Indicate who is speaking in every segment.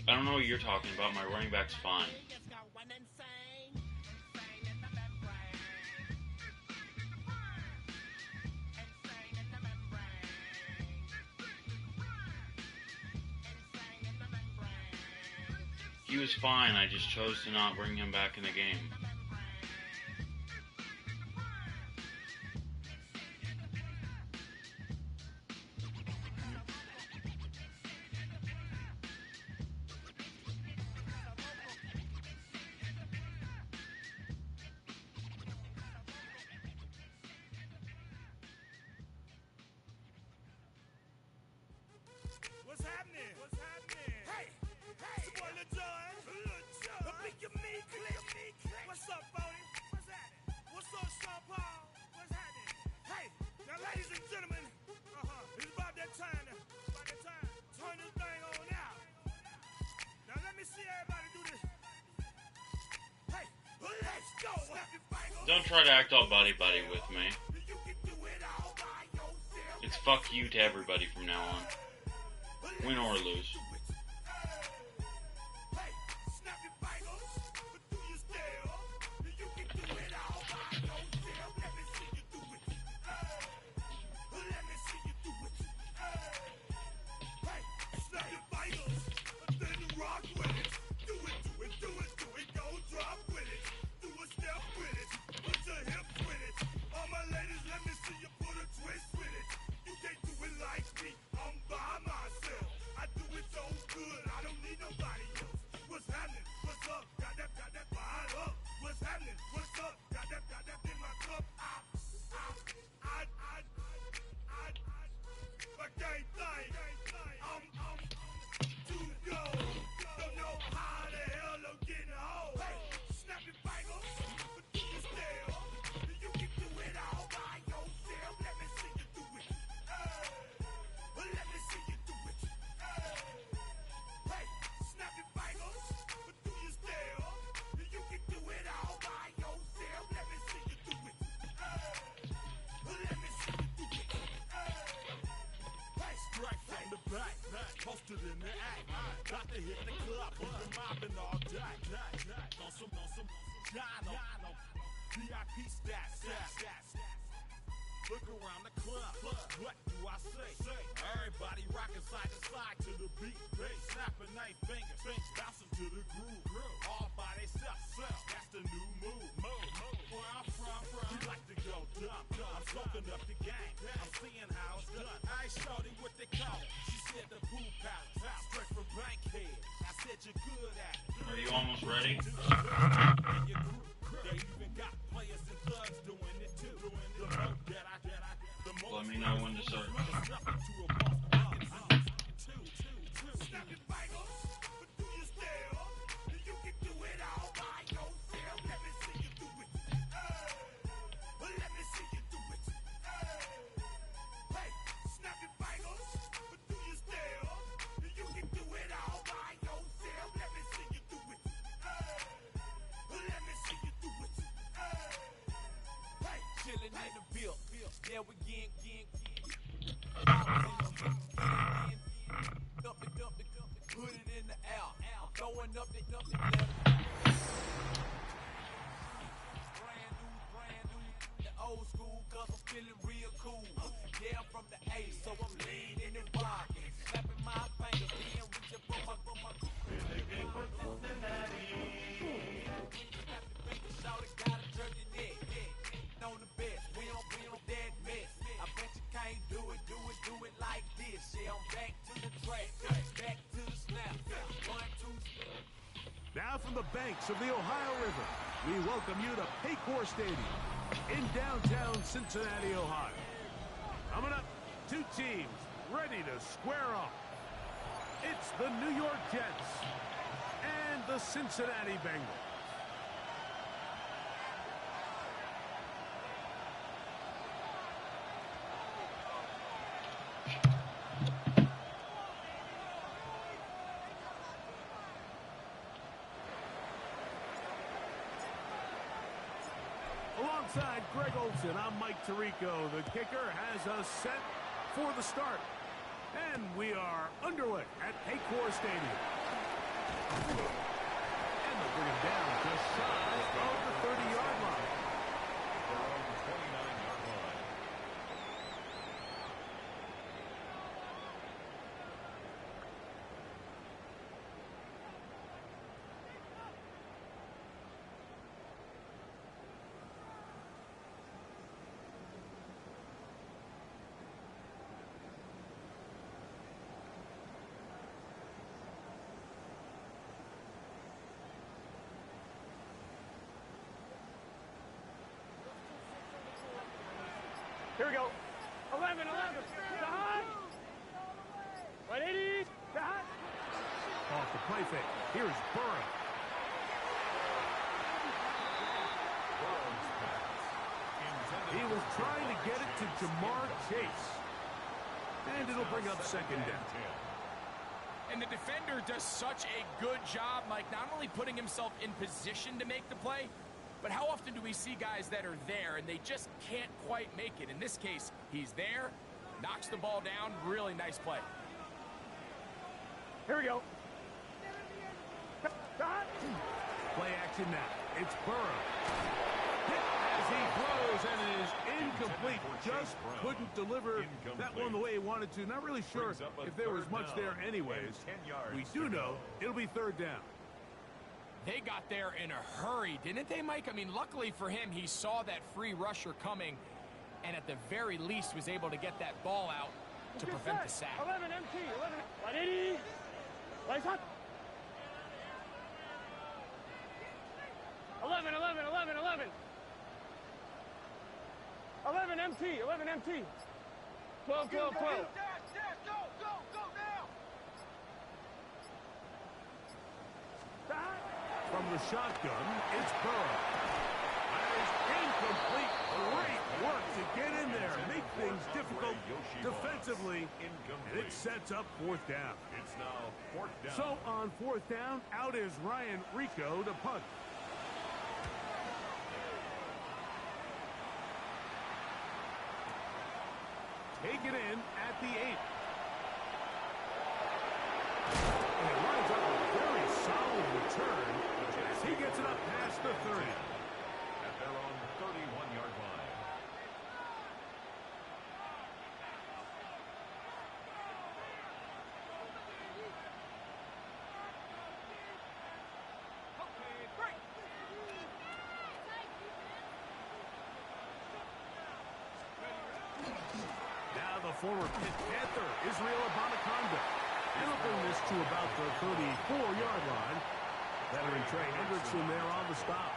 Speaker 1: I don't know what you're talking about. My running back's fine. He was fine. I just chose to not bring him back in the game.
Speaker 2: What's happening? What's happening? Hey, hey, it's your boy Lil John. The big your me click. What's up, Bodie? What's happening? What's up, Sean Paul? What's happening? Hey, now, ladies and gentlemen, it's about that time. Turn this thing on out. Now let me see everybody do this. Hey, let's go.
Speaker 1: Don't try to act all buddy-buddy with me. It's fuck you to everybody from now on. Win or lose.
Speaker 2: Posted in the act, got to hit the club, been mobbing all day. On some Dino, VIP stats. Look around the club, what do I say? Everybody rocking side to side to the beat, snapping night fingers, bouncing to the groove, all by themselves. That's the new move. Where I'm from, we like to go dumb. I'm soaking up the game, I'm seeing how it's done. I ain't shorty what they call it. She said the pool palace, straight from Bankhead. I said you're good at it.
Speaker 1: Are you almost ready?
Speaker 2: They even got players and thugs doing it too.
Speaker 1: Let me know when to start.
Speaker 2: Yeah, we getting put it in the air. I'm throwing up the brand new, the old school, cause I'm feeling real cool. Yeah, I'm from the A, so I'm leaning and rocking, slapping my fingers, being reaching for my Shout it, got a jerky neck. On the best, we don't that mess. I bet you can't do it like this. Yeah, I'm back to the track, back to the snap. 1, 2.
Speaker 3: Now from the banks of the Ohio River, we welcome you to Paycor Stadium in downtown Cincinnati, Ohio. Coming up, two teams ready to square off. It's the New York Jets and the Cincinnati Bengals. Alongside Greg Olson, I'm Mike Tirico. The kicker has us set for the start. And we are underway at Paycor Stadium. And they'll bring him down just shy of the 30-yard line.
Speaker 2: From the 29-yard line.
Speaker 4: Here we go. 11, 11. Sahad. 180. Sahad.
Speaker 3: Off the play fake. Here's Burrow. He was trying to get it to Jamar Chase. And it'll bring up second down.
Speaker 5: And the defender does such a good job, Mike, not only putting himself in position to make the play, but how often do we see guys that are there and they just can't quite make it? In this case, he's there, knocks the ball down, really nice play.
Speaker 4: Here we go.
Speaker 3: Play action now. It's Burrow. Hit as he throws, and it is incomplete. Just couldn't deliver that one the way he wanted to. Not really sure if there was much there anyways. We do know it'll be third down.
Speaker 5: They got there in a hurry, didn't they, Mike? I mean, luckily for him, he saw that free rusher coming and at the very least was able to get that ball out to prevent the sack.
Speaker 4: 11 MT, 11, 180. Lights on. 11, 11, 11, 11. 11 MT, 11 MT. 12, 12, 12.
Speaker 3: From the shotgun, it's Burrow. That is incomplete. Great work to get in there, make things difficult defensively, and it sets up fourth down.
Speaker 2: It's now fourth down.
Speaker 3: So on fourth down, out is Ryan Rico to punt. Take it in at the 8. And it lines up a very solid return as he gets it up past the 30.
Speaker 2: At their own 31-yard line.
Speaker 3: Now the former Pitt Panther, Israel Abanikanda. He'll bring this to about the 34-yard line. Veteran Trey Hendrickson there on the stop.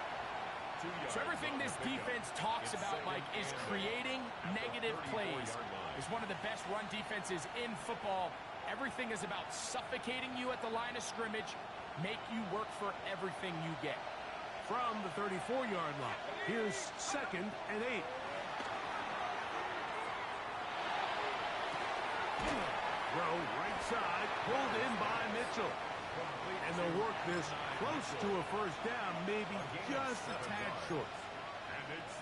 Speaker 5: So everything this defense talks about, Mike, is creating negative plays. It's one of the best run defenses in football. Everything is about suffocating you at the line of scrimmage, make you work for everything you get.
Speaker 3: From the 34-yard line, here's second and 8. Throw right side, pulled in by Mitchell. And they'll work this close to a first down, maybe just a tad short.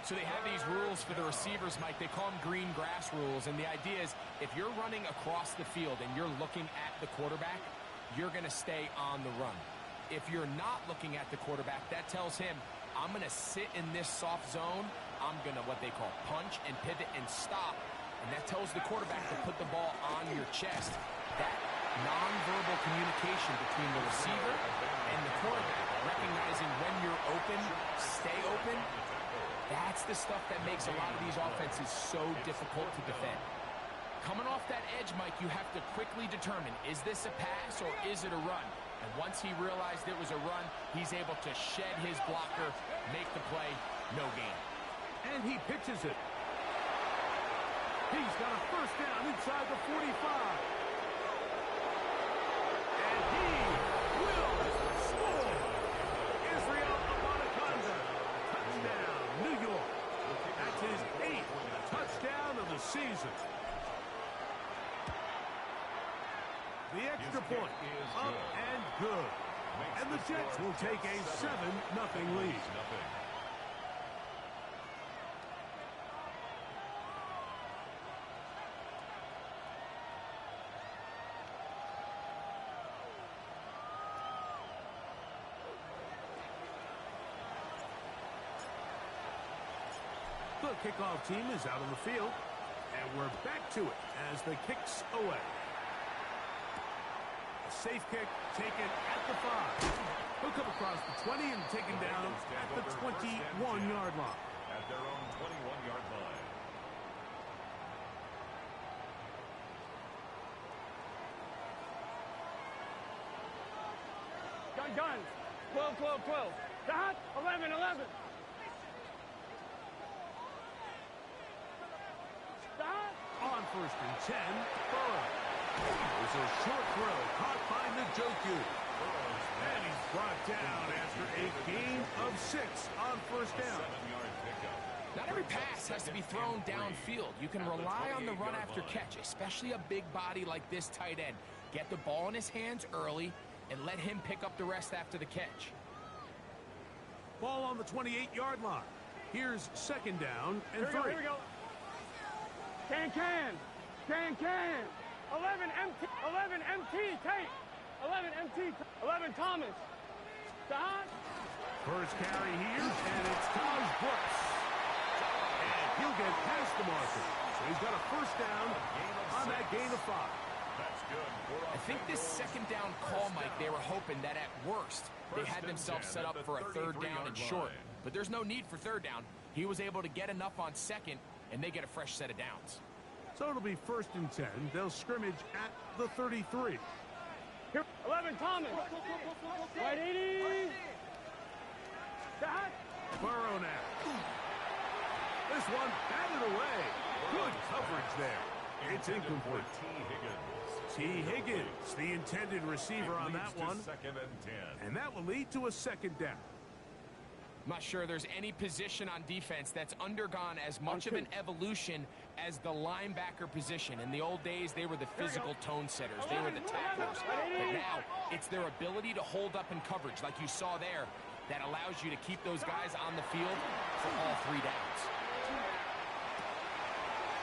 Speaker 5: So they have these rules for the receivers, Mike. They call them green grass rules. And the idea is if you're running across the field and you're looking at the quarterback, you're going to stay on the run. If you're not looking at the quarterback, that tells him, I'm going to sit in this soft zone. I'm going to what they call punch and pivot and stop. And that tells the quarterback to put the ball on your chest. That nonverbal communication between the receiver and the quarterback, recognizing when you're open, stay open, that's the stuff that makes a lot of these offenses so difficult to defend. Coming off that edge, Mike, you have to quickly determine, is this a pass or is it a run? And once he realized it was a run, he's able to shed his blocker, make the play, no gain.
Speaker 3: And he pitches it. He's got a first down inside the 45. And he will score. Israel Abanikanda. Touchdown, New York. That's his 8th touchdown of the season. The extra point up and good. And the Jets will take a 7-0 lead. kickoff team is out on the field. And we're back to it as the kick's away. A safe kick taken at the 5. He'll come across the 20 and taken down at the 21-yard line.
Speaker 2: At their own 21-yard line.
Speaker 4: Gun. 12. Dot. 11. Dot.
Speaker 3: On 1st and 10, Burrow. There's a short throw caught by Njoku. And he's brought down after a gain of 6 on 1st down.
Speaker 2: 7-yard pickup.
Speaker 5: Not every pass has to be thrown downfield. You can rely on the run after catch, especially a big body like this tight end. Get the ball in his hands early and let him pick up the rest after the catch.
Speaker 3: Ball on the 28-yard line. Here's 2nd down and 3.
Speaker 4: Here we go. Can. 11 MT. Take. 11 MT. 11 Thomas. Dot.
Speaker 3: First carry here, and it's Taj Brooks. And he'll get past the marker. So he's got a 1st down on that gain of 5.
Speaker 2: That's good.
Speaker 5: I think this 2nd down call, Mike, they were hoping that at worst they had themselves set up for a 3rd down and short. But there's no need for 3rd down. He was able to get enough on 2nd, and they get a fresh set of downs.
Speaker 3: So it'll be 1st and 10. They'll scrimmage at the 33.
Speaker 4: Here. 11 Thomas. Right 80. Dot.
Speaker 3: Burrow now. This one batted away. Good coverage there. It's incomplete. T. Higgins, the intended receiver on that one.
Speaker 2: 2nd and 10.
Speaker 3: And that will lead to a 2nd down.
Speaker 5: I'm not sure there's any position on defense that's undergone as much of an evolution as the linebacker position. In the old days, they were the physical tone setters. They were the tacklers. But now, it's their ability to hold up in coverage, like you saw there, that allows you to keep those guys on the field for all 3 downs.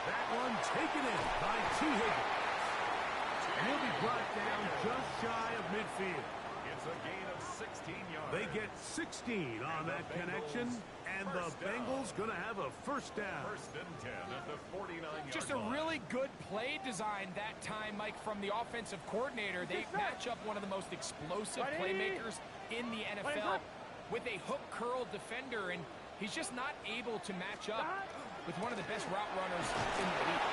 Speaker 3: That one taken in by T. Higgins. And he'll be brought down just shy of midfield.
Speaker 2: It's a gain of 16 yards.
Speaker 3: They get 16 on that connection, and the Bengals going to have a 1st down.
Speaker 2: 1st and 10 at the 49-yard line.
Speaker 5: Just a really good play design that time, Mike, from the offensive coordinator. They match up one of the most explosive playmakers in the NFL with a hook curl defender, and he's just not able to match up with one of the best route runners in the league.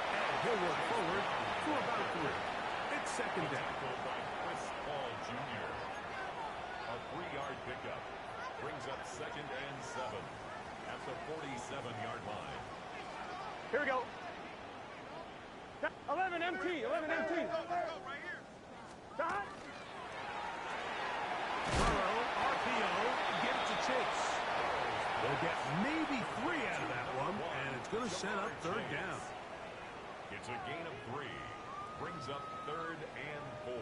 Speaker 3: And he'll work forward for about 3. It's 2nd down.
Speaker 2: Jr. A 3-yard pickup brings up 2nd and 7 at the 47-yard line.
Speaker 4: Here we go. 11 MT. Dot.
Speaker 3: Burrow, RPO, gives to Chase. They'll get maybe 3 out of that one, and it's going to set up 3rd down.
Speaker 2: It's a gain of 3. Brings up 3rd and 4.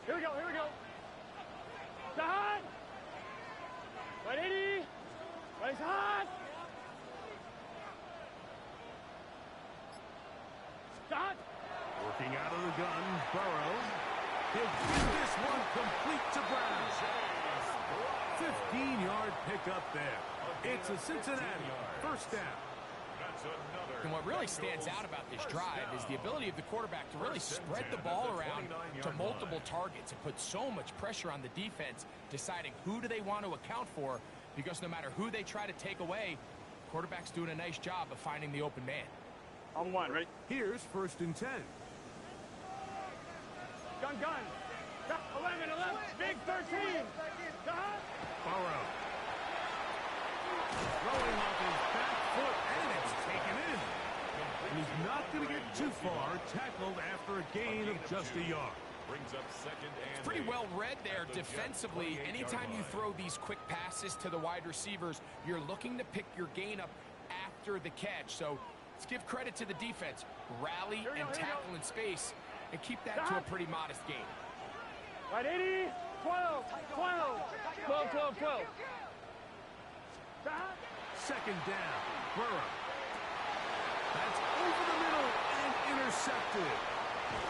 Speaker 4: Here we go. Dot. Right 80. Right hot. Dot.
Speaker 3: Working out of the gun, Burrow. He'll give this one complete to Brown. 15-yard pickup there. It's a Cincinnati 1st down.
Speaker 5: And what really stands out about this drive is the ability of the quarterback to really spread the ball around to multiple targets and put so much pressure on the defense, deciding who do they want to account for, because no matter who they try to take away, quarterback's doing a nice job of finding the open man.
Speaker 4: On 1, right?
Speaker 3: Here's 1st and 10.
Speaker 4: Gun. 11. Big 13. Dot.
Speaker 3: Burrow. Throwing off his back foot, and it's taken in. And he's not going to get too far, tackled after a gain of just a yard.
Speaker 2: Brings up 2nd and
Speaker 5: It's pretty well read there defensively. Anytime you throw these quick passes to the wide receivers, you're looking to pick your gain up after the catch. So let's give credit to the defense. Rally and tackle in space and keep that to a pretty modest gain.
Speaker 4: Right 80. 12. Dot.
Speaker 3: 2nd down. Burrow. That's over the middle and intercepted.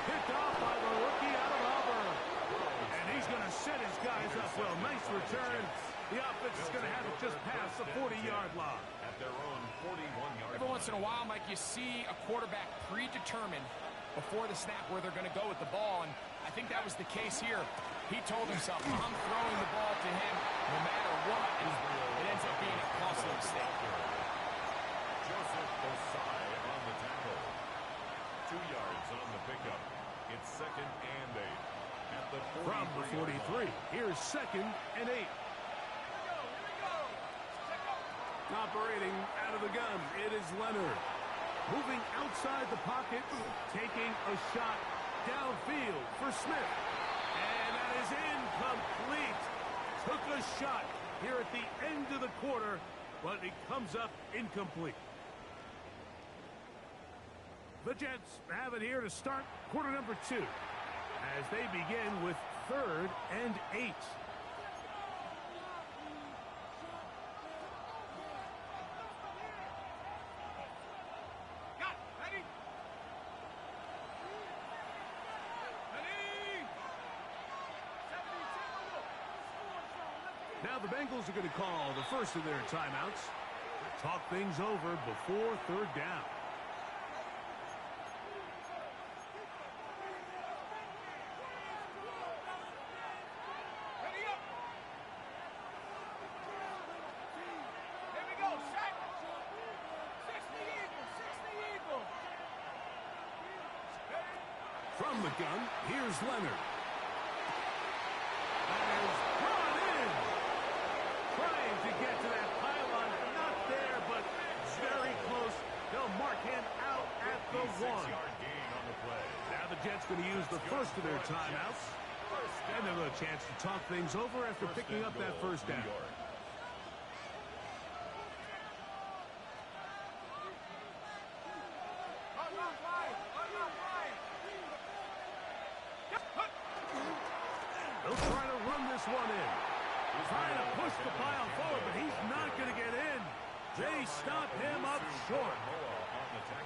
Speaker 3: Picked off by the rookie out of Auburn. And he's going to set his guys up well. Nice return. The offense is going to have it just past the 40-yard line.
Speaker 2: At their own 41-yard line.
Speaker 5: Every once in a while, Mike, you see a quarterback predetermined before the snap where they're going to go with the ball, and I think that was the case here. He told himself, I'm throwing the ball to him no matter what, and it ends up being a costly mistake.
Speaker 2: Joseph Osai on the tackle. 2 yards on the pickup. It's 2nd and 8. At the 43.
Speaker 3: From the 43, here's 2nd and 8. Operating out of the gun, it is Leonard. Moving outside the pocket, taking a shot downfield for Smith. And that is incomplete. Took a shot here at the end of the quarter, but it comes up incomplete. The Jets have it here to start quarter number 2 as they begin with 3rd and 8. Now the Bengals are going to call the first of their timeouts. Talk things over before 3rd down. From the gun, here's Leonard. That is brought in. Trying to get to that pylon. Not there, but very close. They'll mark him out at the 1.
Speaker 2: 6-yard gain on the play.
Speaker 3: Now the Jets going to use the first of their timeouts. And they'll have a chance to talk things over after picking up that first down. They'll try to run this one in. Trying to push the pile forward, but he's not going to get in. They stop him up short.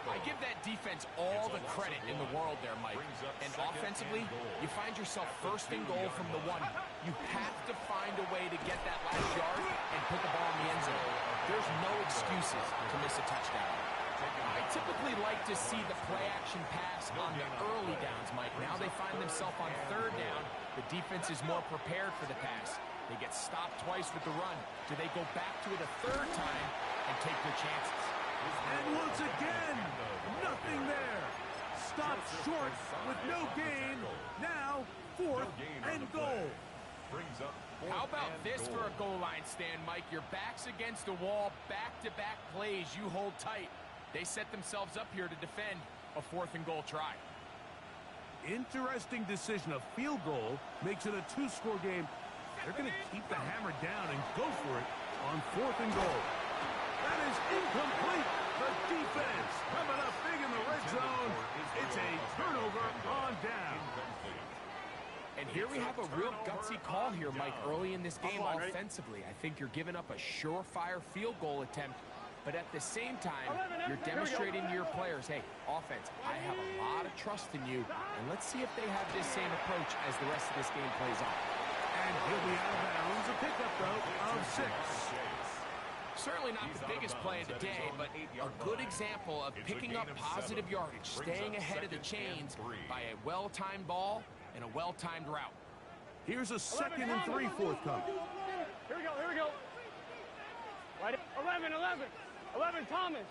Speaker 5: I give that defense all the credit in the world there, Mike. And offensively, you find yourself 1st and goal from the 1. You have to find a way to get that last yard and put the ball in the end zone. There's no excuses to miss a touchdown. I typically like to see the play-action pass on the early downs, Mike. Now they find themselves on 3rd down. The defense is more prepared for the pass. They get stopped twice with the run. Do they go back to it a 3rd time and take their chances?
Speaker 3: And once again, nothing there. Stopped short with no gain. Now, 4th and goal.
Speaker 5: How about this for a goal line stand, Mike? Your back's against the wall, back-to-back plays you hold tight. They set themselves up here to defend a 4th and goal try.
Speaker 3: Interesting decision. A field goal makes it a 2-score game. They're going to keep the hammer down and go for it on 4th and goal. That is incomplete. The defense coming up big in the red zone. It's a turnover on down.
Speaker 5: And here we have a real gutsy call here, Mike, early in this game offensively. I think you're giving up a surefire field goal attempt, but at the same time, you're demonstrating to your players, hey, offense, I have a lot of trust in you, and let's see if they have this same approach as the rest of this game plays on.
Speaker 3: And he'll be out of bounds. A pickup, though, of 6.
Speaker 5: Certainly not the biggest play of the day, but a good example of picking up positive yardage, staying ahead of the chains by a well-timed ball and a well-timed route.
Speaker 3: Here's a 2nd and 3 forthcoming.
Speaker 4: Here we go. Right, 11, Thomas.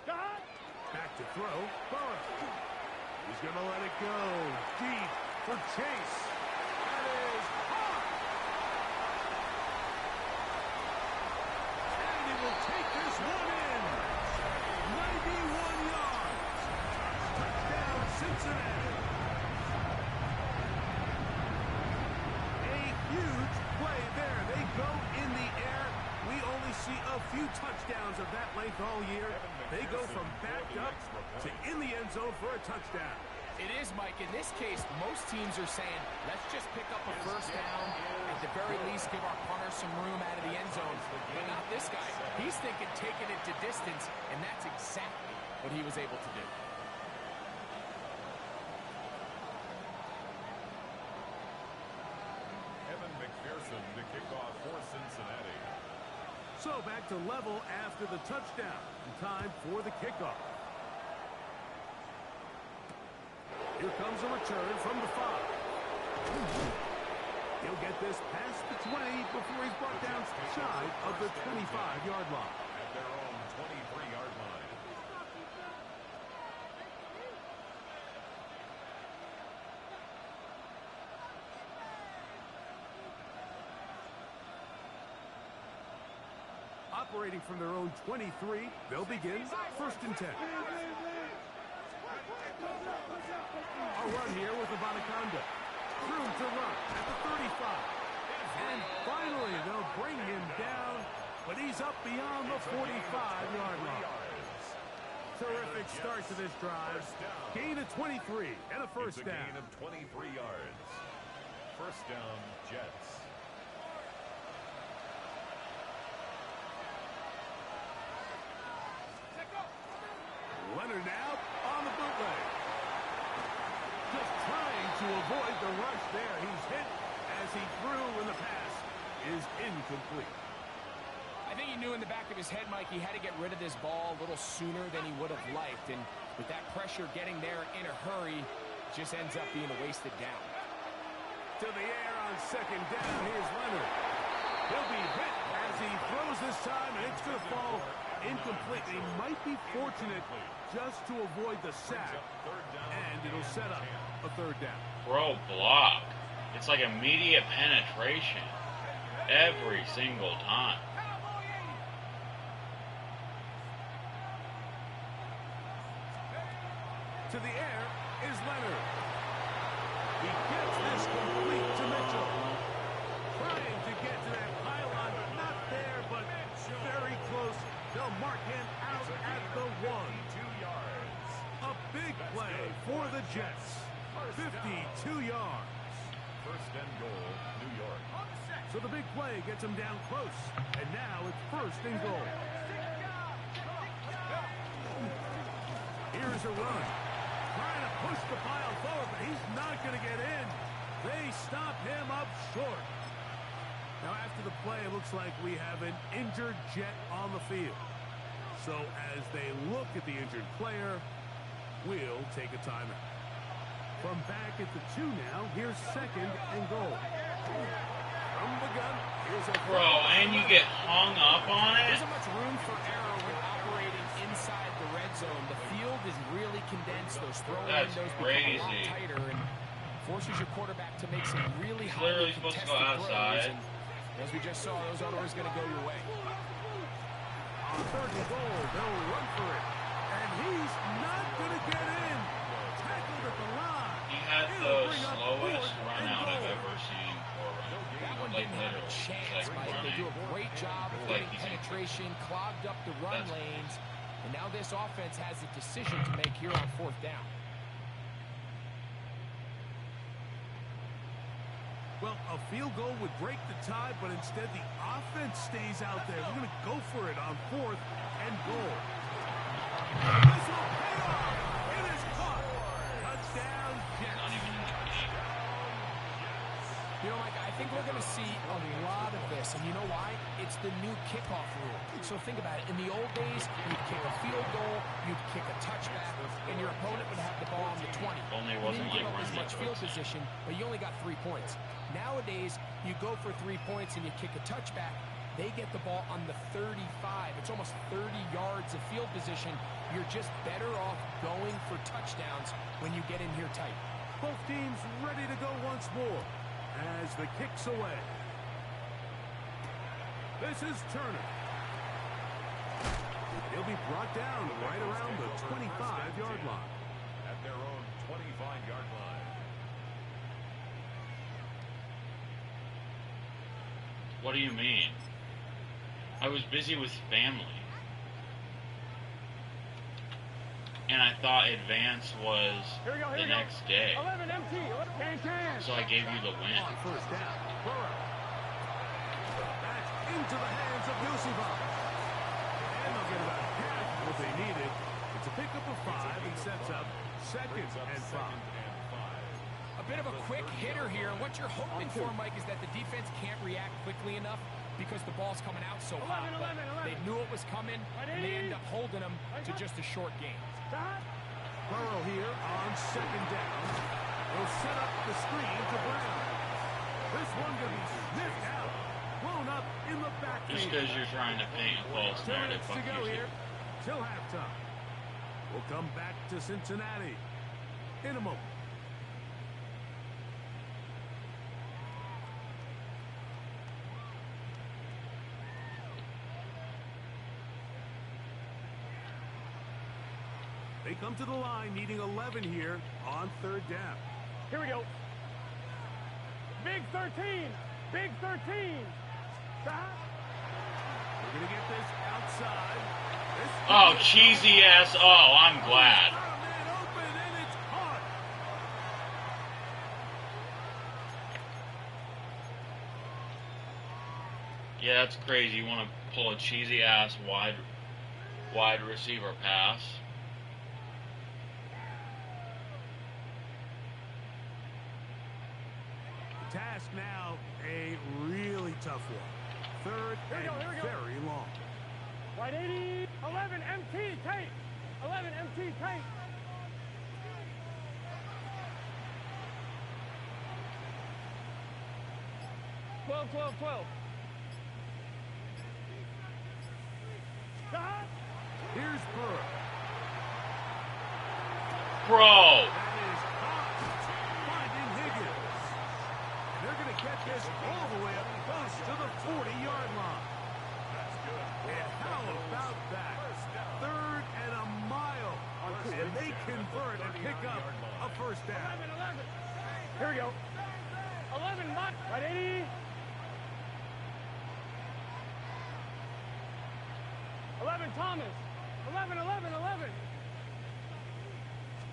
Speaker 4: Scott.
Speaker 3: Back to throw, Burrow. He's going to let it go. Deep for Chase. That is hot. And he will take this one in. 91 yards. Touchdown, Cincinnati. A huge play there. They go in the air. We only see a few touchdowns of that length all year. They go from backed up to in the end zone for a touchdown.
Speaker 5: It is, Mike. In this case, most teams are saying, let's just pick up a first down, at the very least give our punter some room out of the end zone. But not this guy. He's thinking taking it to distance, and that's exactly what he was able to do.
Speaker 2: The kickoff for Cincinnati.
Speaker 3: So back to level after the touchdown. Time for the kickoff. Here comes a return from the 5. He'll get this past the 20 before he's brought down shy of the 25-yard line.
Speaker 2: At their own 23-yard line.
Speaker 3: Operating from their own 23, they'll begin 1st and 10. A run here with Abanaconda. Room to run at the 35. And finally, they'll bring him down, but he's up beyond the 45-yard line. Terrific start to this drive. Gain of 23 and a first down.
Speaker 2: Gain of 23 yards. First down, Jets.
Speaker 3: Leonard now on the bootleg. Just trying to avoid the rush there. He's hit as he threw, and the pass is incomplete.
Speaker 5: I think he knew in the back of his head, Mike, he had to get rid of this ball a little sooner than he would have liked. And with that pressure getting there in a hurry, just ends up being a wasted down.
Speaker 3: To the air on 2nd down. Here's Leonard. He'll be hit as he throws this time, and it's going to fall incomplete. He might be fortunate just to avoid the sack, and it'll set up a 3rd down.
Speaker 1: Bro, block. It's like immediate penetration every single time.
Speaker 3: To the air is Leonard. He gets this complete to Mitchell. Trying to get to that pylon, not there, but very close. They'll mark him out at the 1.
Speaker 2: 2 yards.
Speaker 3: A big play for the Jets. 52 yards.
Speaker 2: First and goal, New York.
Speaker 3: So the big play gets him down close. And now it's 1st and goal. Here's a run. Trying to push the pile forward, but he's not going to get in. They stop him up short. Now after the play, it looks like we have an injured Jet on the field. So as they look at the injured player, we'll take a timeout. From back at the 2 now, here's 2nd and goal. From the gun, here's a
Speaker 1: Bro, and you get hung up on
Speaker 5: There
Speaker 1: it?
Speaker 5: isn't much room for error when operating inside the red zone. The field is really condensed. Those throwing
Speaker 1: That's
Speaker 5: windows become a lot
Speaker 1: crazy.
Speaker 5: tighter and forces your quarterback to make some really
Speaker 1: He's
Speaker 5: highly
Speaker 1: literally supposed to
Speaker 5: contested
Speaker 1: go
Speaker 5: throws.
Speaker 1: outside.
Speaker 5: And as we just saw, those aren't always going to go your way.
Speaker 3: On 3rd and goal, they'll run for it. And he's not going to get in. Tackled at the line.
Speaker 1: He had
Speaker 3: It'll
Speaker 1: the
Speaker 3: bring up
Speaker 1: slowest
Speaker 3: 4th
Speaker 1: run
Speaker 3: and
Speaker 1: out I've
Speaker 3: goal.
Speaker 1: ever seen for a run.
Speaker 5: That one
Speaker 1: Like
Speaker 5: didn't have a
Speaker 1: literally,
Speaker 5: chance,
Speaker 1: like
Speaker 5: Mike. They do a
Speaker 1: running.
Speaker 5: great job of
Speaker 1: Like
Speaker 5: getting
Speaker 1: he's in-
Speaker 5: penetration, clogged up the run lanes, and now this offense has a decision to make here on 4th down.
Speaker 3: Well, a field goal would break the tie, but instead the offense stays out there. We're going to go for it on 4th and goal. This will pay off. It is caught. Touchdown,
Speaker 1: Not
Speaker 3: Jets.
Speaker 1: even in the game.
Speaker 5: You know, Mike, I think we're going to see a lot of this, and you know why? It's the new kickoff rule. So think about it. In the old days, you'd kick a field goal, you'd kick a touchback, and your opponent would have the ball on the 20.
Speaker 1: Only it
Speaker 5: You
Speaker 1: wasn't
Speaker 5: didn't give
Speaker 1: like
Speaker 5: up as
Speaker 1: running
Speaker 5: much
Speaker 1: it
Speaker 5: field
Speaker 1: towards
Speaker 5: position, but you only got 3 points. Nowadays, you go for 3 points and you kick a touchback. They get the ball on the 35. It's almost 30 yards of field position. You're just better off going for touchdowns when you get in here tight.
Speaker 3: Both teams ready to go once more as the kick's away. This is Turner. He'll be brought down right around the 25-yard line.
Speaker 2: At their own 25-yard line.
Speaker 1: What do you mean? I was busy with family. and I thought advance was
Speaker 4: Here we go,
Speaker 1: the next day.
Speaker 4: 11 MT. Can.
Speaker 1: So I gave you the win.
Speaker 3: On first down, Burrow. That's into the hands of Yosifov. And they'll get about half what they needed. It's a pickup of 5 and sets up 2nd and 5.
Speaker 5: A bit of a quick hitter here. What you're hoping for, Mike, is that the defense can't react quickly enough because the ball's coming out so hot. But they knew it was coming, and they end up holding them to just a short game.
Speaker 3: Burrow here on 2nd down. Will set up the screen to Brown. This one going to be sniffed out. Blown up in the backfield.
Speaker 1: Just because you're trying to paint a false
Speaker 3: 2
Speaker 1: narrative,
Speaker 3: minutes
Speaker 1: fuck
Speaker 3: to go
Speaker 1: you.
Speaker 3: here till halftime. We'll come back to Cincinnati in a moment. They come to the line needing 11 here on 3rd down.
Speaker 4: Here we go. Big 13. Big 13. Stop.
Speaker 3: We're going to get this outside.
Speaker 1: Oh, cheesy ass. Oh, I'm glad.
Speaker 3: Man open and it's caught.
Speaker 1: Yeah, that's crazy. You want to pull a cheesy ass wide receiver pass.
Speaker 3: The task now, a really tough one. 3rd and very long.
Speaker 4: Right 80. 11 MT. Take. 11 MT. Take. Twelve. Stop.
Speaker 3: Here's Burrow.
Speaker 1: Bro.
Speaker 3: That is caught. Finding Higgins. They're going to get this all the way up close to the 40-yard line. And how about that? 3rd and a mile. And they convert and pick up a first down.
Speaker 4: 11. Here we go. 11 Mott. Right 80. 11 Thomas. 11.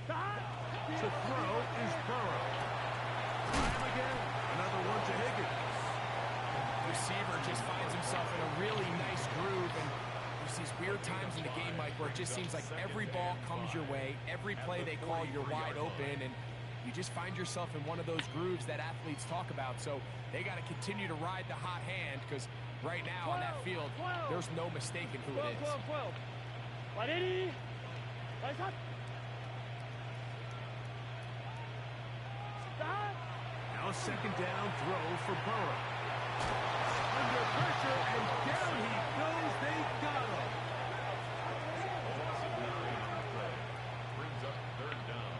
Speaker 4: Stop.
Speaker 3: To throw is Burrow. Time again. Another one to Higgins.
Speaker 5: Receiver just finds himself in a really nice groove, and there's these weird times in the game, Mike, where it just seems like every ball comes your way, every play they call, you're wide open, and you just find yourself in one of those grooves that athletes talk about. So they got to continue to ride the hot hand, because right now on that field, there's no mistaking who it is.
Speaker 4: 12. Right 80. Right up. Stop.
Speaker 3: Now a 2nd down throw for Burrow. Under pressure, and down he goes. They got him.
Speaker 2: Brings up 3rd down.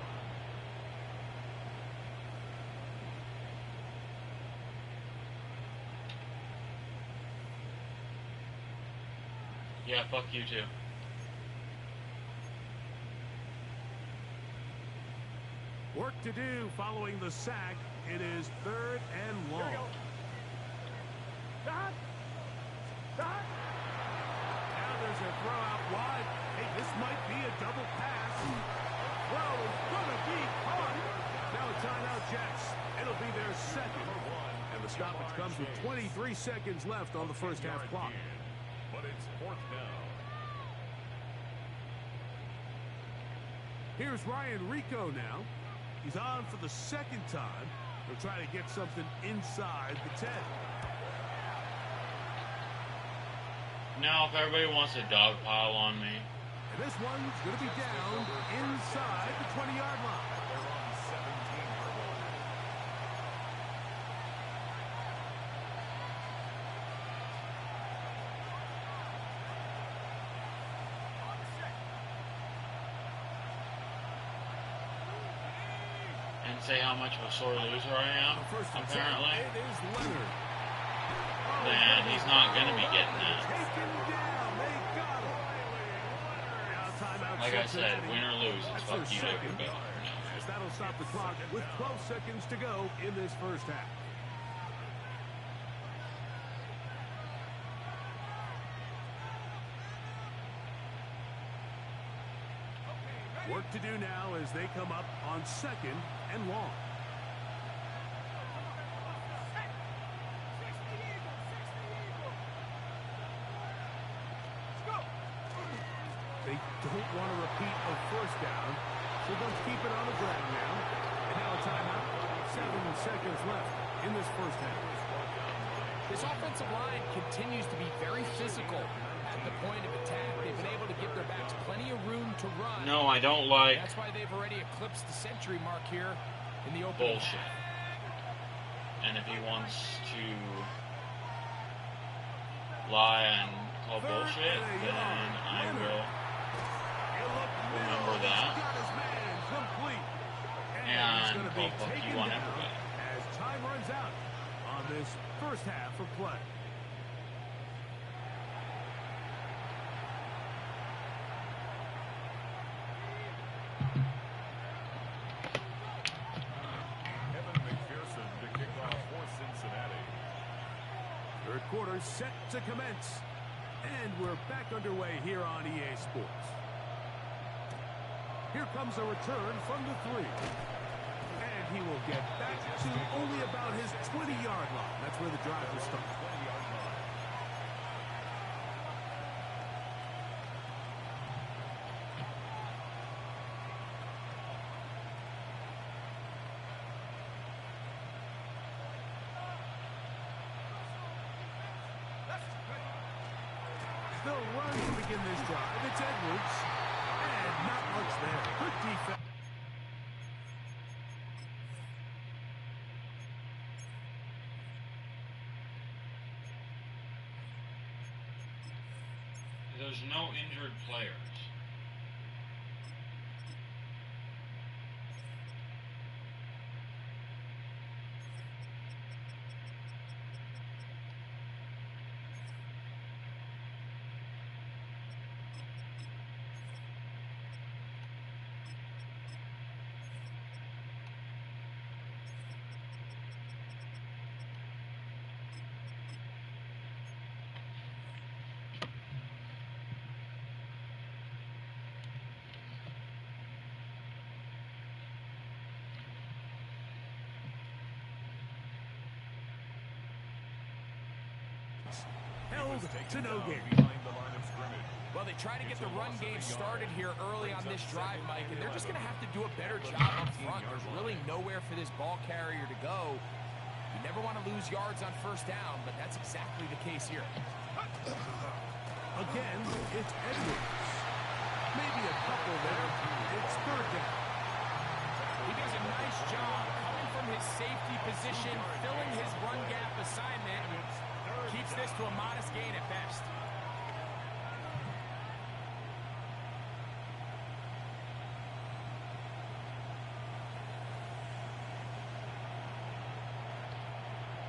Speaker 1: Yeah, fuck you too.
Speaker 3: Work to do following the sack. It is 3rd and long.
Speaker 4: Stop.
Speaker 3: Now there's a throw out wide. Hey, this might be a double pass. Throw is going to be caught. Now a timeout, Jets. It'll be their 2nd. And the stoppage comes with 23 seconds left on the first half clock.
Speaker 2: But it's 4th down.
Speaker 3: Here's Ryan Rico now. He's on for the 2nd time. They'll try to get something inside the 10.
Speaker 1: Now, if everybody wants to dogpile on me,
Speaker 3: And this one's going to be down inside the 20-yard line.
Speaker 2: They're on 17-yard line.
Speaker 1: and say how much of a sore loser I am, apparently,
Speaker 3: It is Leonard.
Speaker 1: then he's not going to be getting that.
Speaker 3: Taken down. They got him. Now timeout
Speaker 1: Like I said,
Speaker 3: Cincinnati.
Speaker 1: win or lose, it's
Speaker 3: That's
Speaker 1: fuck
Speaker 3: their
Speaker 1: you,
Speaker 3: second.
Speaker 1: everybody.
Speaker 3: As that'll stop the clock with 12 seconds to go in this first half. Work to do now as they come up on 2nd and long. They don't want to repeat a first down, so they'll keep it on the ground now. And now a timeout. 7 seconds left in this first half.
Speaker 5: This offensive line continues to be very physical at the point of attack. They've been able to give their backs plenty of room to run.
Speaker 1: No, I don't like.
Speaker 5: That's why they've already eclipsed the century mark here in the opening.
Speaker 1: Bullshit. And if he wants to lie and call bullshit, then I will remember that. And I'll fuck you on everybody.
Speaker 3: As time runs out on this first half of play. Third quarter set to commence. And we're back underway here on EA Sports. Here comes a return from the 3. And he will get back to only about his 20-yard line. That's where the drive will start. They'll run to begin this drive. It's Edwards. And not much there. Good defense.
Speaker 1: There's no injured players.
Speaker 3: Held to no gain.
Speaker 5: Well, they try to get the run game started here early on this drive, Mike, and they're just going to have to do a better job up front. There's really nowhere for this ball carrier to go. You never want to lose yards on first down, but that's exactly the case here.
Speaker 3: Again, it's Edwards. Maybe a couple there. It's 3rd down.
Speaker 5: He does a nice job coming from his safety position, filling his run gap assignment, and keeps this to a modest gain at best.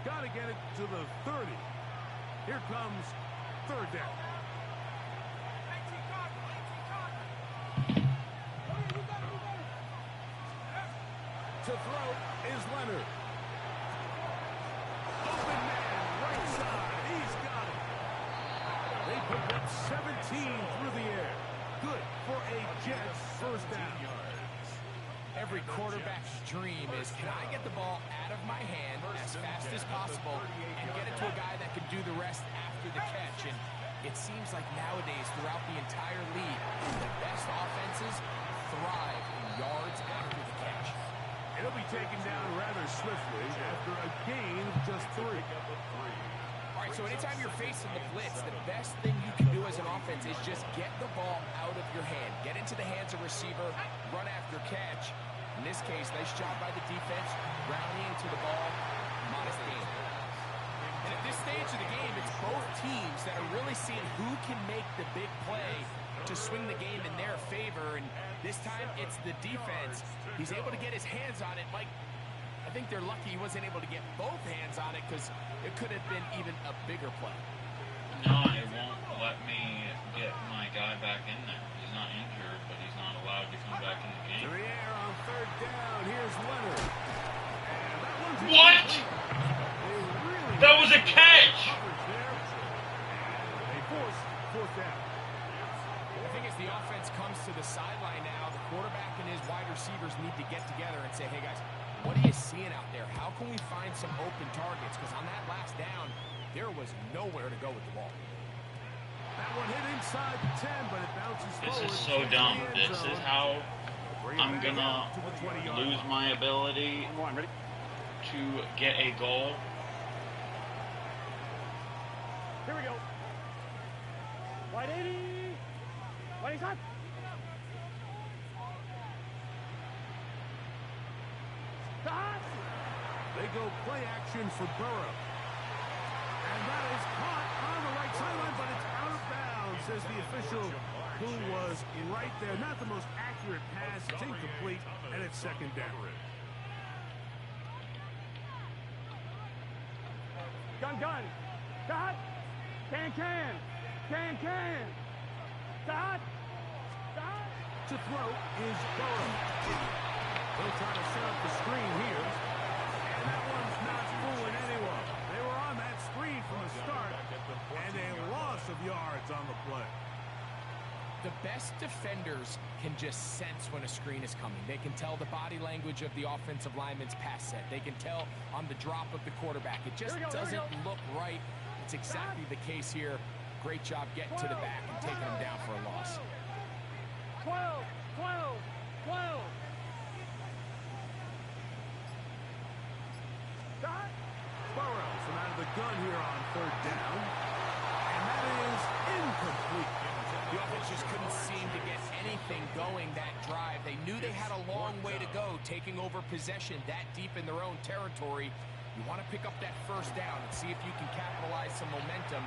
Speaker 3: Got to get it to the 30. Here comes 3rd down. To throw is Leonard. Open man, right side. He's got it. They picked up 17 through the air. Good for a Jets first down.
Speaker 5: Every quarterback's dream is, can I get the ball out of my hand as fast as possible and get it to a guy that can do the rest after the catch? And it seems like nowadays throughout the entire league, the best offenses thrive in yards after the catch.
Speaker 3: It'll be taken down rather swiftly after a gain of just 3.
Speaker 5: All right, so anytime you're facing the blitz, the best thing you can do as an offense is just get the ball out of your hand. Get into the hands of receiver, run after catch. In this case, nice job by the defense, rallying to the ball, modest gain. And at this stage of the game, it's both teams that are really seeing who can make the big play to swing the game in their favor. And this time, it's the defense. He's able to get his hands on it. Mike, I think they're lucky he wasn't able to get both hands on it because it could have been even a bigger play.
Speaker 1: No, it won't let me get my guy back in there. He's not injured, but he's not allowed to come back in the game.
Speaker 3: To the air on 3rd down. Here's Leonard. And that one's
Speaker 1: What? That was a catch!
Speaker 3: They force 4th down.
Speaker 5: I think as the offense comes to the sideline now, the quarterback targets, because on that last down, there was nowhere to go with the ball.
Speaker 3: That one hit inside the 10, but it bounces
Speaker 1: This
Speaker 3: forward.
Speaker 1: is so dumb. This is how I'm gonna lose my ability to get a goal.
Speaker 4: Here we go. Wide 80. Wide shot. Stop.
Speaker 3: They go play action for Burrow. And that is caught on the right sideline, but it's out of bounds, says the official, who was right there. Not the most accurate pass. It's incomplete, and it's second down.
Speaker 4: Gun. Stop. Can. Stop.
Speaker 3: To throw is Burrow. They'll try to set up the screen here. And that one's not fooling anyone. They were on that screen from the start, and a loss of yards on the play.
Speaker 5: The best defenders can just sense when a screen is coming. They can tell the body language of the offensive lineman's pass set. They can tell on the drop of the quarterback. It just doesn't look right. It's exactly the case here. Great job getting to the back and taking them down for a loss.
Speaker 4: 12. Stop.
Speaker 3: Burrows from out of the gun here on third down. And that is incomplete.
Speaker 5: The offense just couldn't seem to get anything going that drive. They knew they had a long way to go, taking over possession that deep in their own territory. You want to pick up that first down and see if you can capitalize some momentum.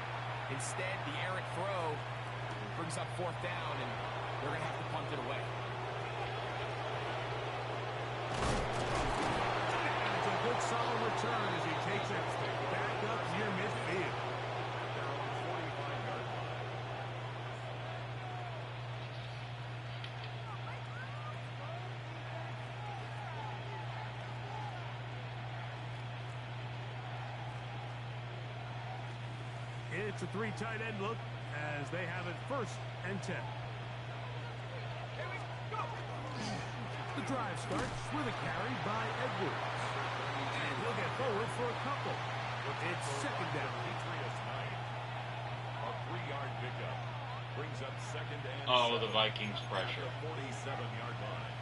Speaker 5: Instead, the errant throw brings up fourth down, and they're going to have to punt it away.
Speaker 3: It's a good solid return as he takes it back up near midfield. It's a three tight end look as they have it 1st and 10. The drive starts with a carry by Edwards. And he'll get forward for a couple. It's second down.
Speaker 2: A 3-yard pickup brings up second and
Speaker 1: Oh, the Vikings pressure.
Speaker 2: 47-yard line.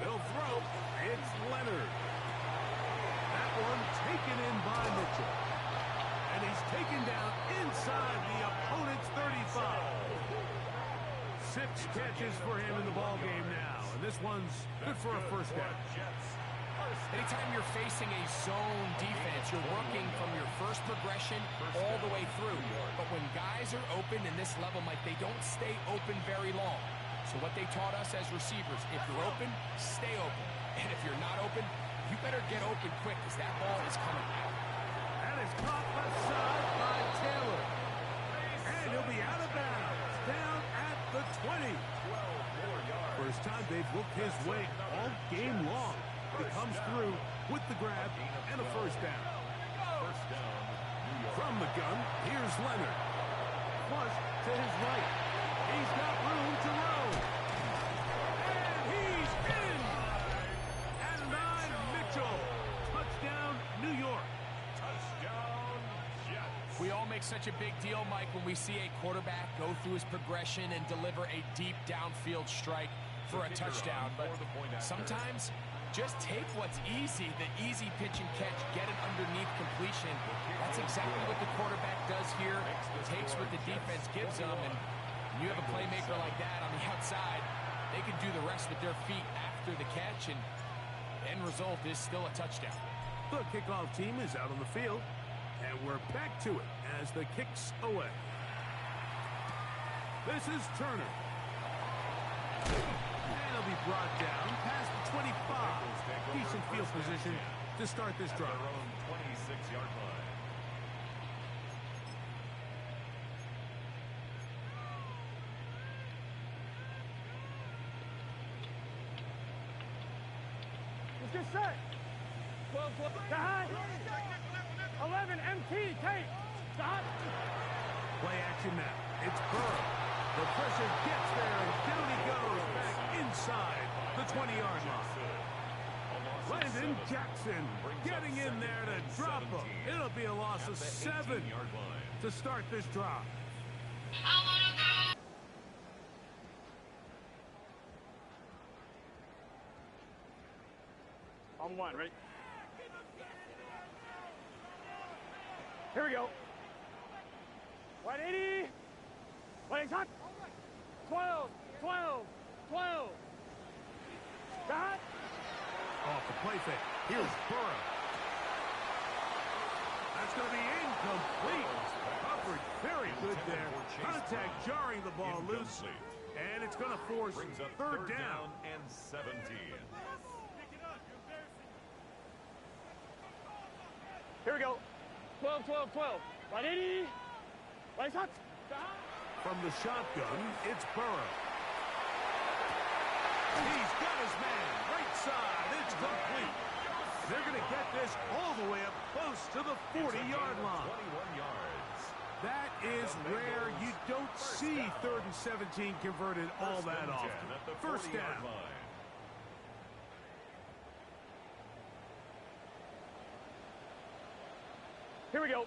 Speaker 3: They'll throw. It's Leonard. That one taken in by Mitchell. And he's taken down inside the opponent's 35. 6 catches for him in the ballgame now. And this one's good for a first down.
Speaker 5: Anytime you're facing a zone defense, you're working from your first progression all the way through. But when guys are open in this level, Mike, they don't stay open very long. So what they taught us as receivers, if you're open, stay open. And if you're not open, you better get open quick because that ball is coming out.
Speaker 3: That is caught left side by Taylor. And he'll be out of bounds. Down at the 20. First time they've looked his way all game long. He comes through with the grab and a first down. From the gun, here's Leonard. Flush to his right. He's got room to roll. And he's in. And 9, Mitchell. Touchdown, New York.
Speaker 2: Touchdown, Jets.
Speaker 5: We all make such a big deal, Mike, when we see a quarterback go through his progression and deliver a deep downfield strike for a touchdown. But sometimes just take what's easy, the easy pitch and catch, get it underneath completion. That's exactly what the quarterback does here. Takes what the defense gives them, and you have a playmaker like that on the outside, they can do the rest with their feet after the catch, and the end result is still a touchdown.
Speaker 3: The kickoff team is out on the field, and we're back to it as the kick's away. This is Turner. And he'll be brought down past the 25. Decent field position to start this drive.
Speaker 2: Their own 26-yard line.
Speaker 4: Let's get set. 12. Behind. 11 MT. Take. Stop.
Speaker 3: Play action now. It's Burrow. The pressure gets there, and down he goes back inside the 20-yard line. Landon Jackson getting in there to drop him. It'll be a loss of 7 to start this drive.
Speaker 4: On one, ready? Here we go. 180. Waiting time. 12, 12, 12. Got.
Speaker 3: Off the play fake. Here's Burrow. That's going to be incomplete. Coverage very good there. Contact jarring the ball loose. And it's going to force third down
Speaker 2: and 17.
Speaker 4: Here we go. 12, 12, 12. 180. Waiting time.
Speaker 3: from the shotgun. It's Burrow. He's got his man. Right side. It's complete. They're going to get this all the way up close to the 40-yard line.
Speaker 2: 21 yards.
Speaker 3: That is rare. You don't see 3rd and 17 converted all that often. First down.
Speaker 4: Here we go.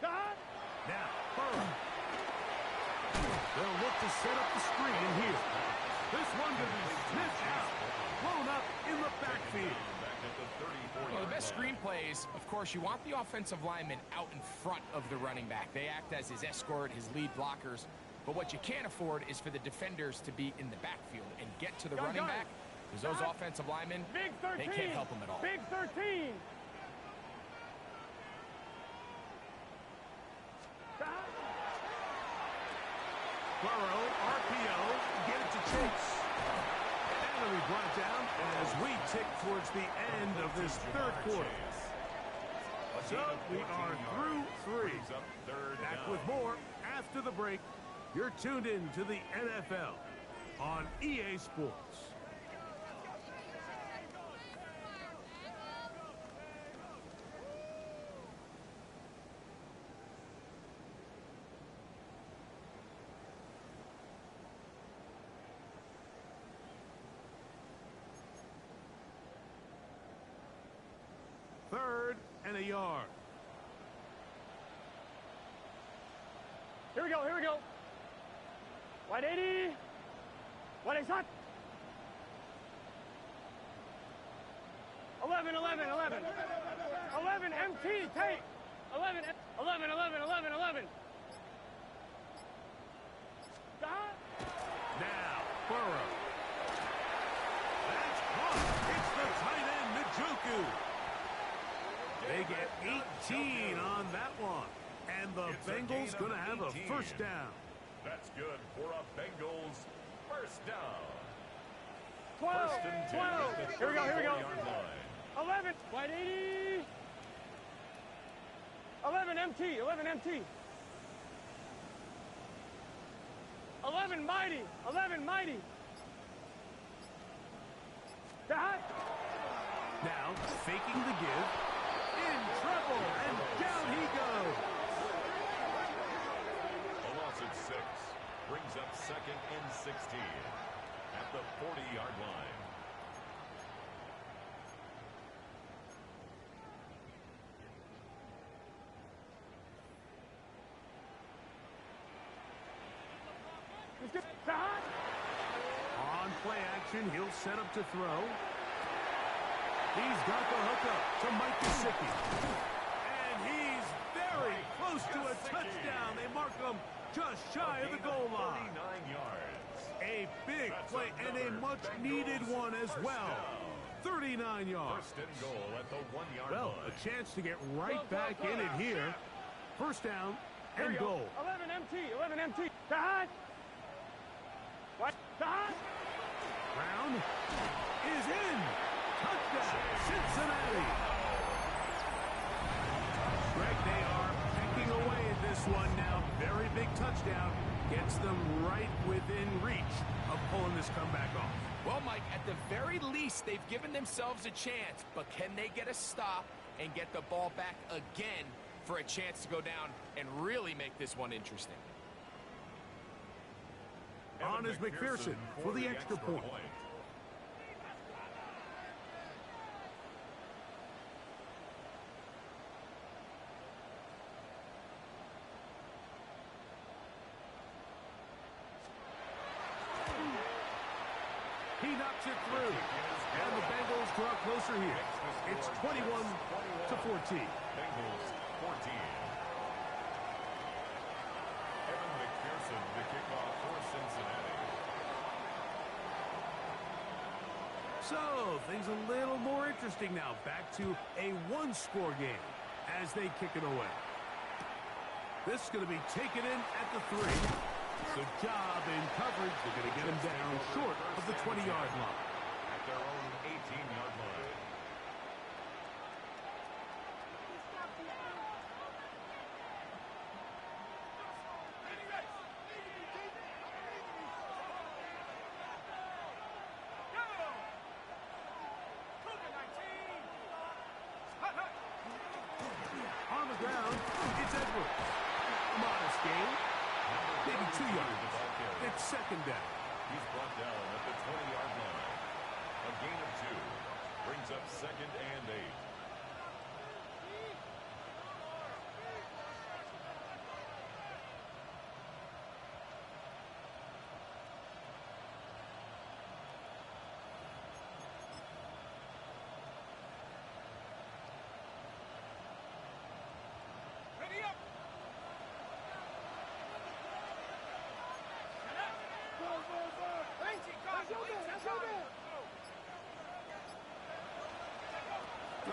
Speaker 3: Now, Burrow. They'll look to set up the screen here. This one going to be sniffed out. Blown up in the backfield.
Speaker 5: Well, the best screen plays, of course, you want the offensive lineman out in front of the running back. They act as his escort, his lead blockers. But what you can't afford is for the defenders to be in the backfield and get to the running back, because those offensive linemen,
Speaker 4: Big 13.
Speaker 5: they can't help them at all.
Speaker 4: Big 13.
Speaker 3: Burrow, RPO, get it to Chase. And it'll be brought down as we tick towards the end of this third quarter. So we are through 3. Back with more after the break. You're tuned in to the NFL on EA Sports. Third and a yard.
Speaker 4: Here we go, here we go. 180. 180. 11, 11, 11. 11 MT, take. 11, 11, 11, 11, 11. Stop.
Speaker 3: Now, Burrow. That's caught. It's the tight end, Njoku. They get 18 on that one. And the Bengals going to have a first down.
Speaker 2: That's good for a Bengals first down.
Speaker 4: 12,
Speaker 2: First and 10
Speaker 4: 12.
Speaker 2: at the
Speaker 4: Here we go, here we go.
Speaker 2: 34-yard line.
Speaker 4: 11, 180. 11 MT, 11 MT. 11 mighty, 11 mighty. That.
Speaker 3: Now, faking the give. In trouble, and down he goes.
Speaker 2: A loss of 6 brings up 2nd and 16 at the 40-yard line.
Speaker 3: On play action, he'll set up to throw. He's got the hookup to Mike Gesicki. And he's very close to a touchdown. They mark him just shy of the goal line.
Speaker 2: 39 yards.
Speaker 3: A big play and a much-needed one as well. 39 yards.
Speaker 2: First and goal at the 1-yard
Speaker 3: Well,
Speaker 2: line.
Speaker 3: a chance to get right back in it here. First down and goal.
Speaker 4: 11 MT, 11 MT. That. What? That.
Speaker 3: Brown is in. Touchdown, Cincinnati. Greg, they are pecking away at this one now. Very big touchdown. Gets them right within reach of pulling this comeback off.
Speaker 5: Well, Mike, at the very least, they've given themselves a chance, but can they get a stop and get the ball back again for a chance to go down and really make this one interesting.
Speaker 3: On is McPherson for the extra point. He knocks it through, and the Bengals draw closer here. It's 21-14.
Speaker 2: Bengals 14. Evan McPherson, the kickoff for Cincinnati.
Speaker 3: So, things a little more interesting now. Back to a one-score game as they kick it away. This is going to be taken in at the 3. Good job in coverage. They're going to get him down short of the 20-yard line.
Speaker 2: At their own 18-yard line.
Speaker 3: On the ground, it's Edwards. Modest gain. Maybe 2 yards. It's second down.
Speaker 2: He's brought down at the 20-yard line. A gain of 2 brings up 2nd and 8.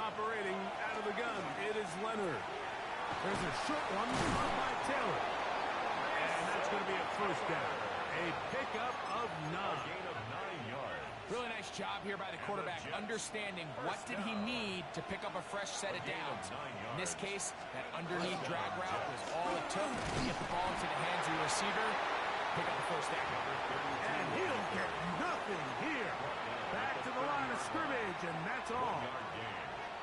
Speaker 3: Operating out of the gun, it is Leonard. There's a short one by Taylor. And that's going to be a first down. A pickup of 9.
Speaker 2: A gain of 9 yards.
Speaker 5: Really nice job here by the quarterback, understanding what did he need to pick up a fresh set of downs. In this case, that underneath drag route was all it took to get the ball into the hands of the receiver, pick up the first down.
Speaker 3: And he'll get nothing here. Back to the line of scrimmage, and that's all.
Speaker 2: 1-yard gain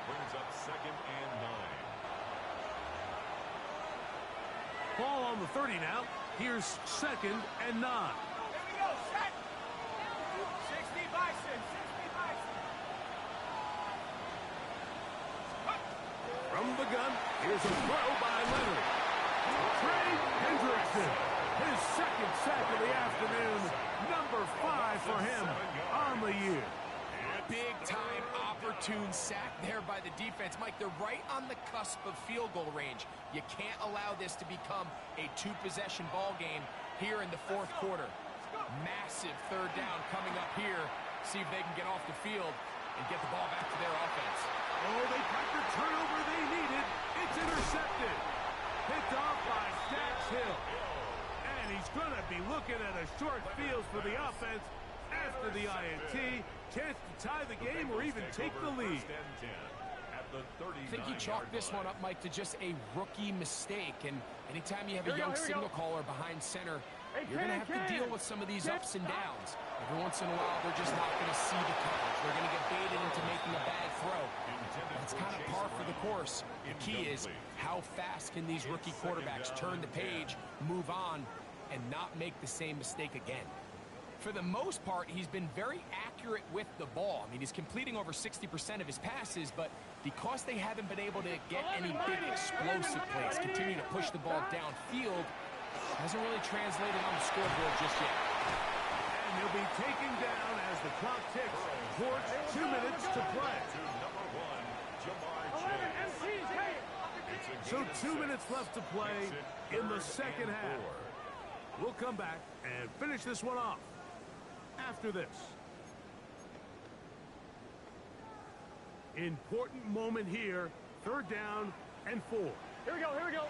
Speaker 2: brings up 2nd and 9.
Speaker 3: Ball on the 30 now. Here's 2nd and 9.
Speaker 4: Here we go, set. 60 by 6, 60 by 6.
Speaker 3: From the gun, here's a throw by Leonard. Trey Hendrickson, his 2nd sack of the afternoon. Number 5 for him on the year.
Speaker 5: Big-time opportune sack there by the defense. Mike, they're right on the cusp of field goal range. You can't allow this to become a 2-possession ball game here in the 4th quarter. Massive 3rd down coming up here. See if they can get off the field and get the ball back to their offense.
Speaker 3: Oh, they got the turnover they needed. It's intercepted. Picked off by Dax Hill. And he's going to be looking at a short field for the offense after the INT. Chance to tie the game or even take the lead.
Speaker 5: I think you chalk this one up, Mike, to just a rookie mistake. And anytime you have a young signal caller behind center, you're going to have to deal with some of these ups and downs. Every once in a while, they're just not going to see the coverage. They're going to get baited into making a bad throw. That's kind of par for the course. The key is how fast can these rookie quarterbacks turn the page, move on, and not make the same mistake again. For the most part, he's been very accurate with the ball. I mean, he's completing over 60% of his passes, but because they haven't been able to get any big explosive plays, continue to push the ball downfield, hasn't really translated on the scoreboard just yet.
Speaker 3: And he'll be taken down as the clock ticks towards 2 minutes to play. So 2 minutes left to play in the 2nd half. We'll come back and finish this one off after this. Important moment here. 3rd down and 4.
Speaker 4: Here we go, here we go.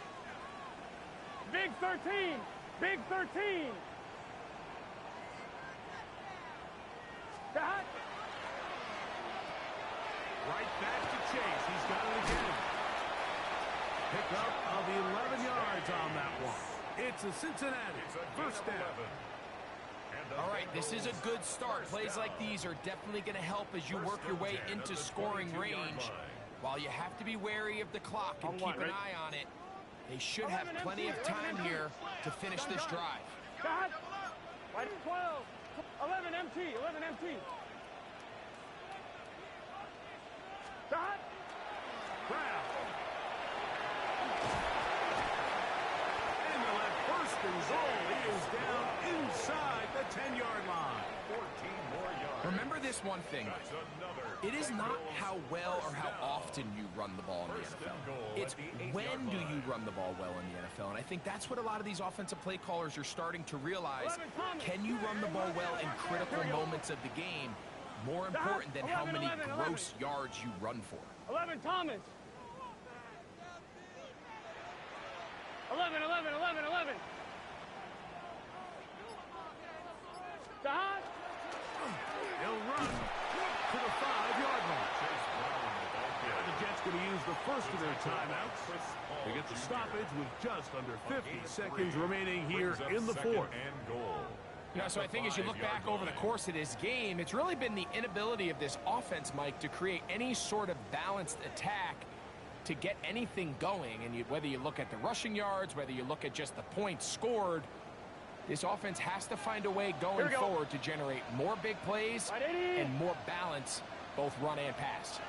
Speaker 4: Big 13, big 13. That.
Speaker 3: Right back to Chase. He's got it again. Pick up of 11 yards on that one. It's a Cincinnati 1st down.
Speaker 5: All right, this is a good start. Plays like these are definitely going to help as you work your way into scoring range. While you have to be wary of the clock and keep an eye on it, they should have plenty of time here to finish this drive.
Speaker 4: God. Right, 12. 11 MT. 11 MT. God.
Speaker 3: Brown. And they'll have first and goal. He is down inside the 10-yard line.
Speaker 2: 14 more yards.
Speaker 5: Remember this one thing. It is not how well or how often you run the ball in the NFL. It's when do you run the ball well in the NFL. And I think that's what a lot of these offensive play callers are starting to realize. Can you run the ball well in critical moments of the game? More important than how many gross yards you run for.
Speaker 4: 11 Thomas. 11. Stop.
Speaker 3: He'll run to the 5-yard line. The Jets going to use the first of their timeouts to get the stoppage with just under 50 seconds remaining here in the fourth.
Speaker 5: You know, so I think as you look back over the course of this game, it's really been the inability of this offense, Mike, to create any sort of balanced attack to get anything going. And whether you look at the rushing yards, whether you look at just the points scored, this offense has to find a way going forward to generate more big plays and more balance, both run and pass.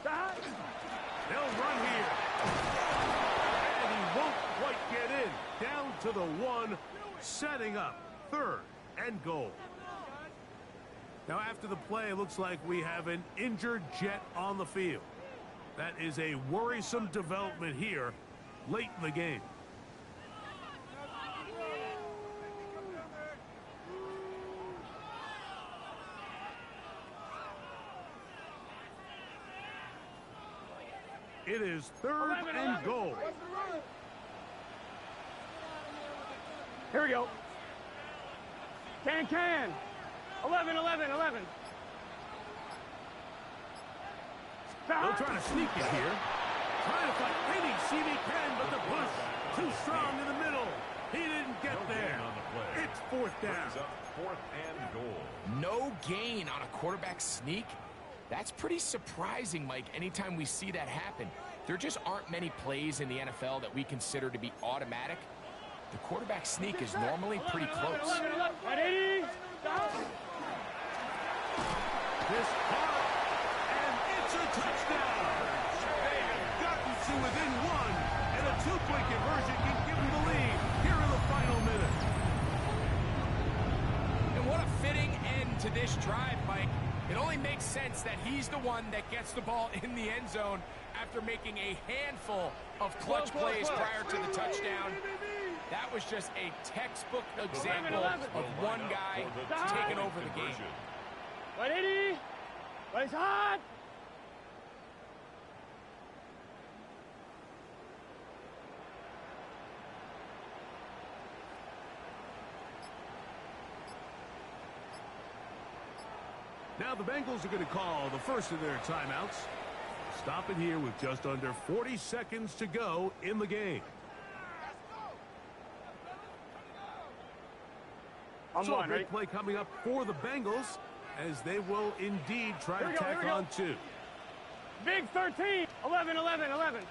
Speaker 3: They'll run here. And he won't quite get in. Down to the 1, setting up 3rd and goal. Now after the play, it looks like we have an injured Jet on the field. That is a worrisome development here late in the game. It is 3rd and goal.
Speaker 4: Here we go. Can. 11.
Speaker 3: They'll try to sneak it here. Trying to find any seam he can, but the push too strong in the middle. He didn't get there. It's 4th down.
Speaker 2: 4th and goal.
Speaker 5: No gain on a quarterback sneak. That's pretty surprising, Mike, anytime we see that happen. There just aren't many plays in the NFL that we consider to be automatic. The quarterback sneak is normally pretty close.
Speaker 4: Ready?
Speaker 3: This part, and it's a touchdown. They have gotten to within 1, and a 2-point conversion can give them the lead here in the final minute.
Speaker 5: And what a fitting end to this drive, Mike. It only makes sense that he's the one that gets the ball in the end zone after making a handful of clutch plays prior to the touchdown. That was just a textbook example of one guy taking over the game.
Speaker 4: 180. Race hard.
Speaker 3: Now the Bengals are going to call the first of their timeouts. Stop it here with just under 40 seconds to go in the game. So a big play coming up for the Bengals as they will indeed try to tack on 2.
Speaker 4: Big 13. 11. Coming.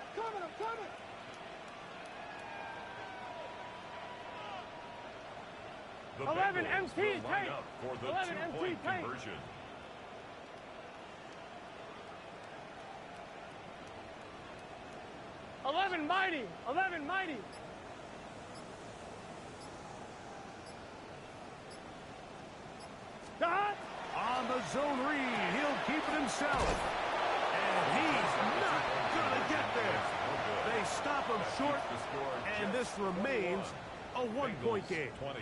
Speaker 4: 11 MT tape. 11 MT tape. 11 mighty.
Speaker 3: On the zone read, he'll keep it himself. And he's not going to get there. They stop him short, and this remains a 1-point game.
Speaker 2: 20.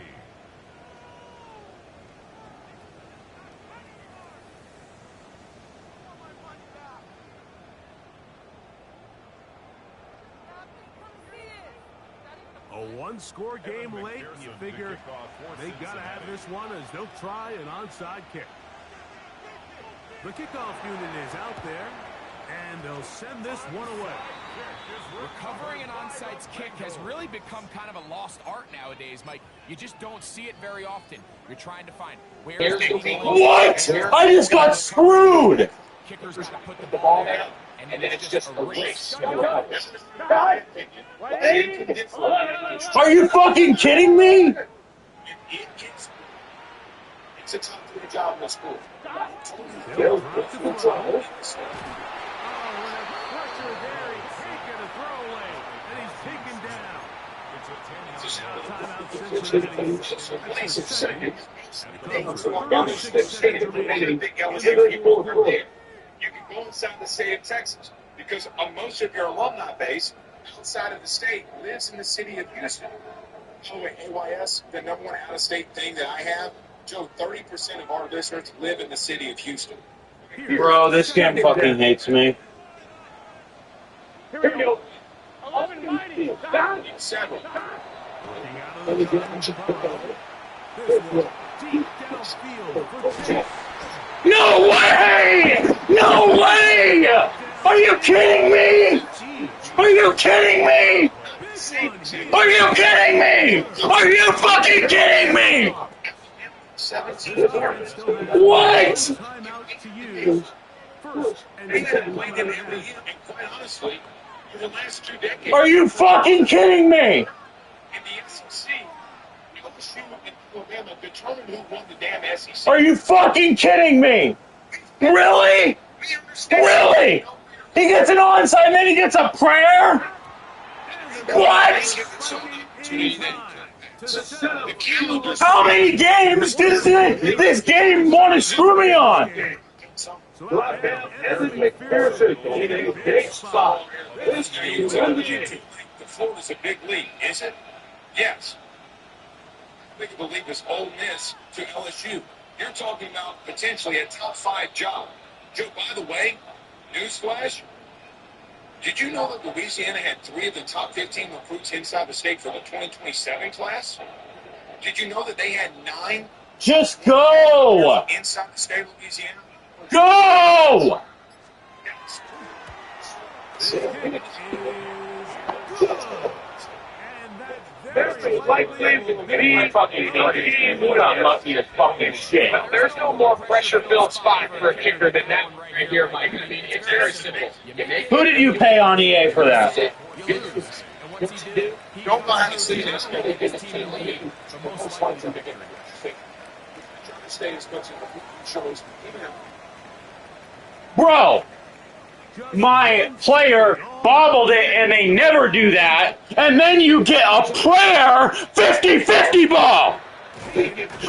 Speaker 3: A 1-score game late, you figure they got to have this one as they'll try an onside kick. The kickoff unit is out there, and they'll send this one away.
Speaker 5: Recovering an onside kick has really become kind of a lost art nowadays, Mike. You just don't see it very often. You're trying to find where.
Speaker 6: What? I just got screwed!
Speaker 5: kicker's got to put the ball down, and then it's just a race.
Speaker 6: Are you fucking kidding me?
Speaker 7: It's a top 3 job in the school.
Speaker 3: Pressure there. He's taking a throwaway, and he's taken down.
Speaker 7: You can go inside the state of Texas because most of your alumni base outside of the state lives in the city of Houston. Oh, AYS, the number one out-of-state thing that I have, Joe, 30% of our listeners live in the city of Houston.
Speaker 6: Bro, this game fucking hates me.
Speaker 4: Here we go. 11 mighty.
Speaker 7: Several.
Speaker 3: Deep downfield for Chase.
Speaker 6: No way! No way! Are you kidding me? Are you kidding me? Are you kidding me? Are you fucking kidding me? What?
Speaker 3: Timeout to use. First and
Speaker 7: They haven't
Speaker 3: 10.
Speaker 7: played them every year, and quite honestly, for the last 2 decades,
Speaker 6: Are you fucking kidding me?
Speaker 7: in the SEC, LSU and Alabama determined who won the damn SEC.
Speaker 6: Are you fucking kidding me? Really?
Speaker 7: We understand.
Speaker 6: Really? He gets an onside and then he gets a prayer? What? How many games does this game want to screw me on?
Speaker 7: The Florida's a big league, is it? Yes. Big of a league is Ole Miss to LSU. You're talking about potentially a top 5 job. Joe, by the way, newsflash, did you know that Louisiana had 3 of the top 15 recruits inside the state for the 2027 class? Did you know that they had 9
Speaker 6: Just go!
Speaker 7: inside the state of Louisiana?
Speaker 6: Go!
Speaker 8: There's no more pressure-filled spot for a kicker than that right here, Mike. I mean, it's very simple.
Speaker 6: Who did you pay on EA for that?
Speaker 7: Don't know how to see this.
Speaker 6: Bro, my player bobbled it and they never do that, and then you get a prayer 50-50 ball.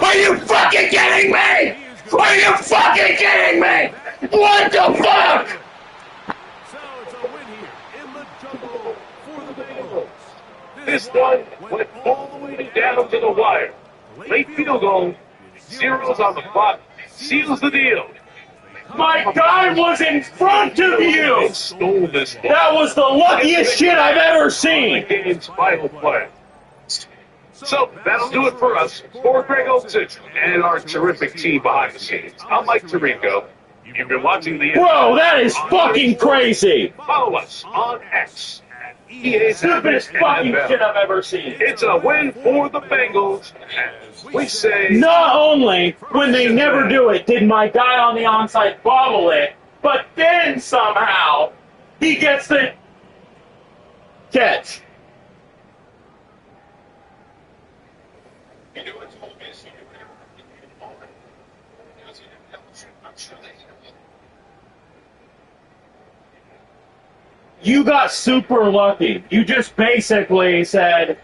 Speaker 6: Are you fucking kidding me? Are you fucking kidding me? What the fuck?
Speaker 3: So it's a win here in the jungle for the Bengals.
Speaker 8: This one went all the way down to the wire. Late field goal, zeros on the clock, seals the deal.
Speaker 6: My guy was in front of you.
Speaker 8: Stole this ball.
Speaker 6: That was the luckiest shit I've ever seen.
Speaker 8: Game's final play. So that'll do it for us. For Greg Olsen and our terrific team behind the scenes. I'm Mike Tirico. You've been watching the
Speaker 6: Bro, that is fucking crazy.
Speaker 8: Follow us on X. EA
Speaker 6: Stupidest fucking shit I've ever seen.
Speaker 8: It's a win for the Bengals. We say
Speaker 6: Not only, when they never do it, did my guy on the onside bobble it, but then somehow he gets the catch. You got super lucky. You just basically said,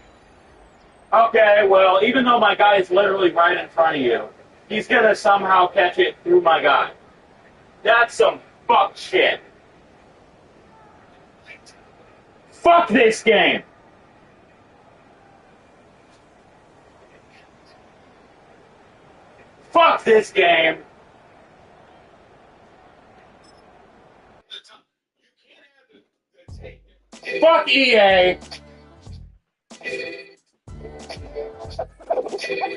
Speaker 6: okay, well, even though my guy is literally right in front of you, he's going to somehow catch it through my guy. That's some fuck shit. Fuck this game. Fuck this game. Fuck EA.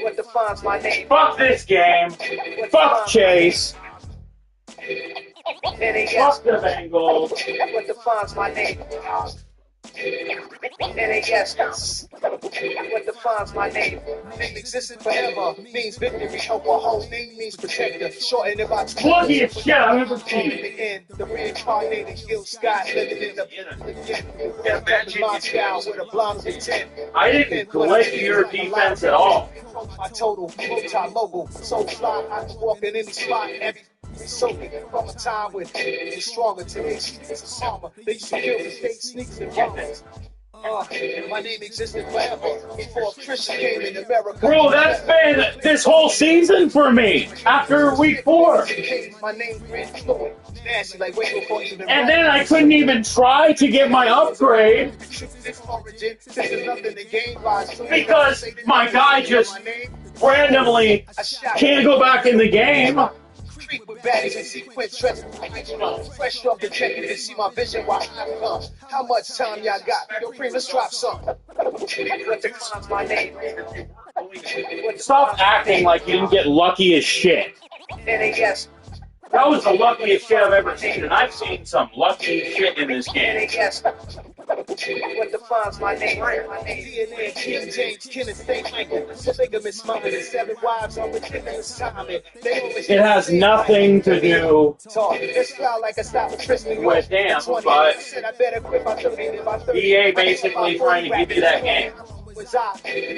Speaker 9: What defines my name?
Speaker 6: Fuck this game. Fuck Chase. Fuck the Bengals.
Speaker 9: What defines my name? NAS. What defines defines my name? Name existed forever, means victory. Help a whole name means protector. Shorten it by
Speaker 6: Luckiest shit I've ever seen.
Speaker 9: in the end, the reincarnated Gil Scott living in the imagine my style with a blonde intent.
Speaker 6: I didn't collect your defense at all.
Speaker 9: My total multi-mogul, so fly. I can walk in any spot, every soaking from a time when it was stronger. Today's it's a armor. They used to kill the fake sneaks and bombers. And my name existed forever before Christian came in America.
Speaker 6: Bro, that's been this whole season for me after week 4.
Speaker 9: My name fluid. Nasty, like way before even.
Speaker 6: And then I couldn't even try to get my upgrade because my guy just randomly can't go back in the game.
Speaker 9: With baddies and sequence dressed fresh off the check and see my vision while I come. How much time y'all got? Yo, Cream, let's drop something. What defines my name?
Speaker 6: Stop acting like you didn't get lucky as shit.
Speaker 9: NAS.
Speaker 6: That was the luckiest shit I've ever seen, and I've seen some lucky shit in this game.
Speaker 9: NAS. What defines my name? DNA, King James, Kenneth, St. Michael, Polygamous mother, and 7 wives on ridiculous timing.
Speaker 6: It has nothing to do with damn, but EA basically trying to give you that game.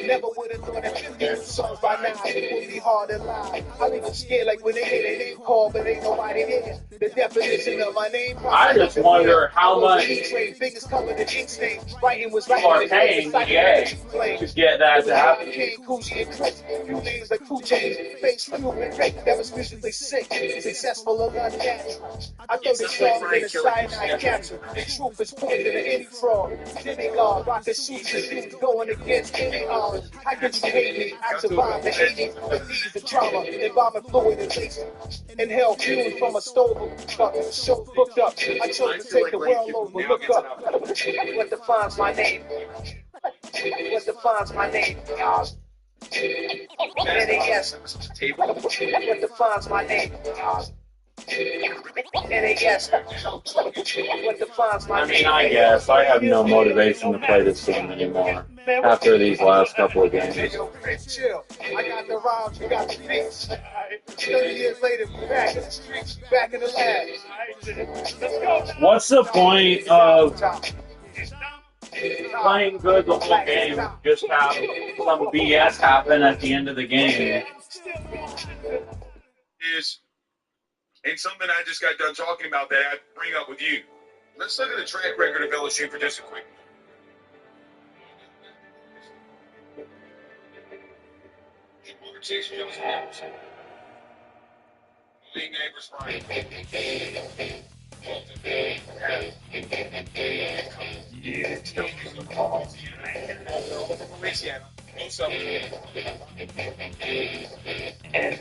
Speaker 9: Never would have thought that 50 songs by now would be hard to lie. I leave them scared like when they hear their name called, but ain't nobody there. The definition of my name.
Speaker 6: I just wonder how much
Speaker 9: fingers covered in ink stain. Writing was
Speaker 6: people are paying EA to get that to happen.
Speaker 9: Coogee and Chris, few names like Cool James, face Cube and Drake that was musically sick, successful or unnatural. I throw the song in the cyanide capture. The truth is poison to any fraud. Demigod, rocket suits and dudes going against any odds. How could you hate me? I survived the 80s, the disease, the trauma, environment fluid and lace. Inhale fumes from a stove, show hooked up. I chose to take the world over, look up. What defines my name? What defines my name? NAS. What defines my name? NAS. What defines my name?
Speaker 6: I guess I have no motivation to play this game anymore after these last couple of games.
Speaker 9: Chill. I got the rhymes, you got the beats. 30 years later, back in the streets, back in the lab.
Speaker 6: What's the point of playing good the whole game? Just have some BS happen at the end of the game.
Speaker 7: And something I just got done talking about that I bring up with you. Let's look at the track record of LSU for just a quick. League neighbors, Brian. Louisiana. And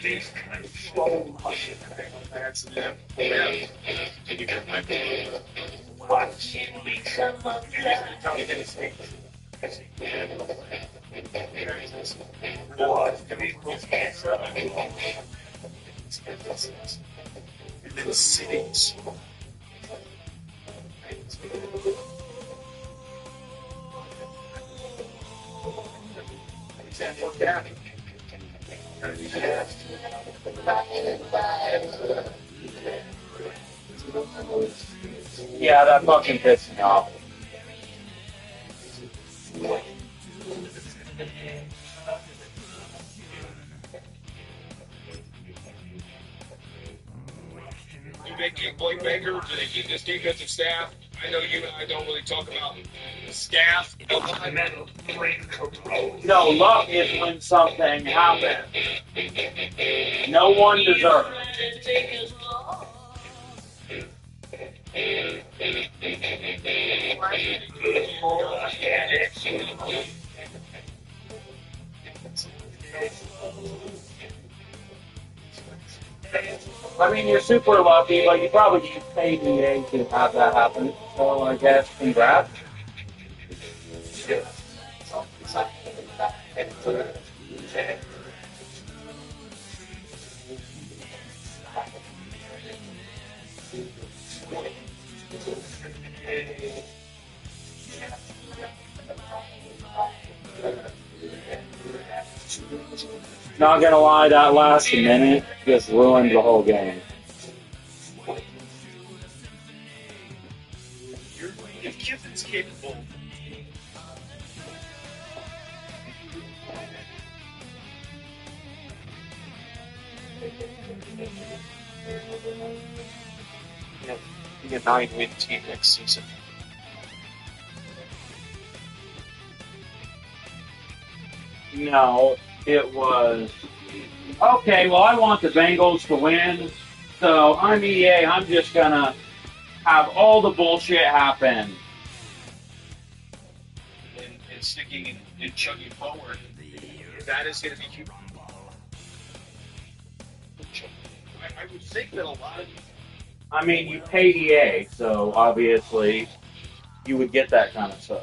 Speaker 7: these kind of slow motion. That's them. Yeah. Can you get my watching me some of that? What do we answer? And then cities.
Speaker 6: Yeah, that fucking pissed me off.
Speaker 7: Do they keep Blake Baker? Do they keep this defensive staff? I know you and I don't really talk about staff.
Speaker 6: No, luck is when something happens. No one deserves it. I mean, you're super lucky, but you probably paid EA to have that happen. So I guess congrats. Not gonna lie, that last minute just ruined the whole game.
Speaker 8: If Kiffin's capable, be a 9-win team next season.
Speaker 6: No, it was, okay, well, I want the Bengals to win, so I'm EA, I'm just gonna have all the bullshit happen.
Speaker 8: And sticking and chugging forward, that is going to be huge. I would think that a lot of...
Speaker 6: I mean, you pay EA, so obviously you would get that kind of stuff.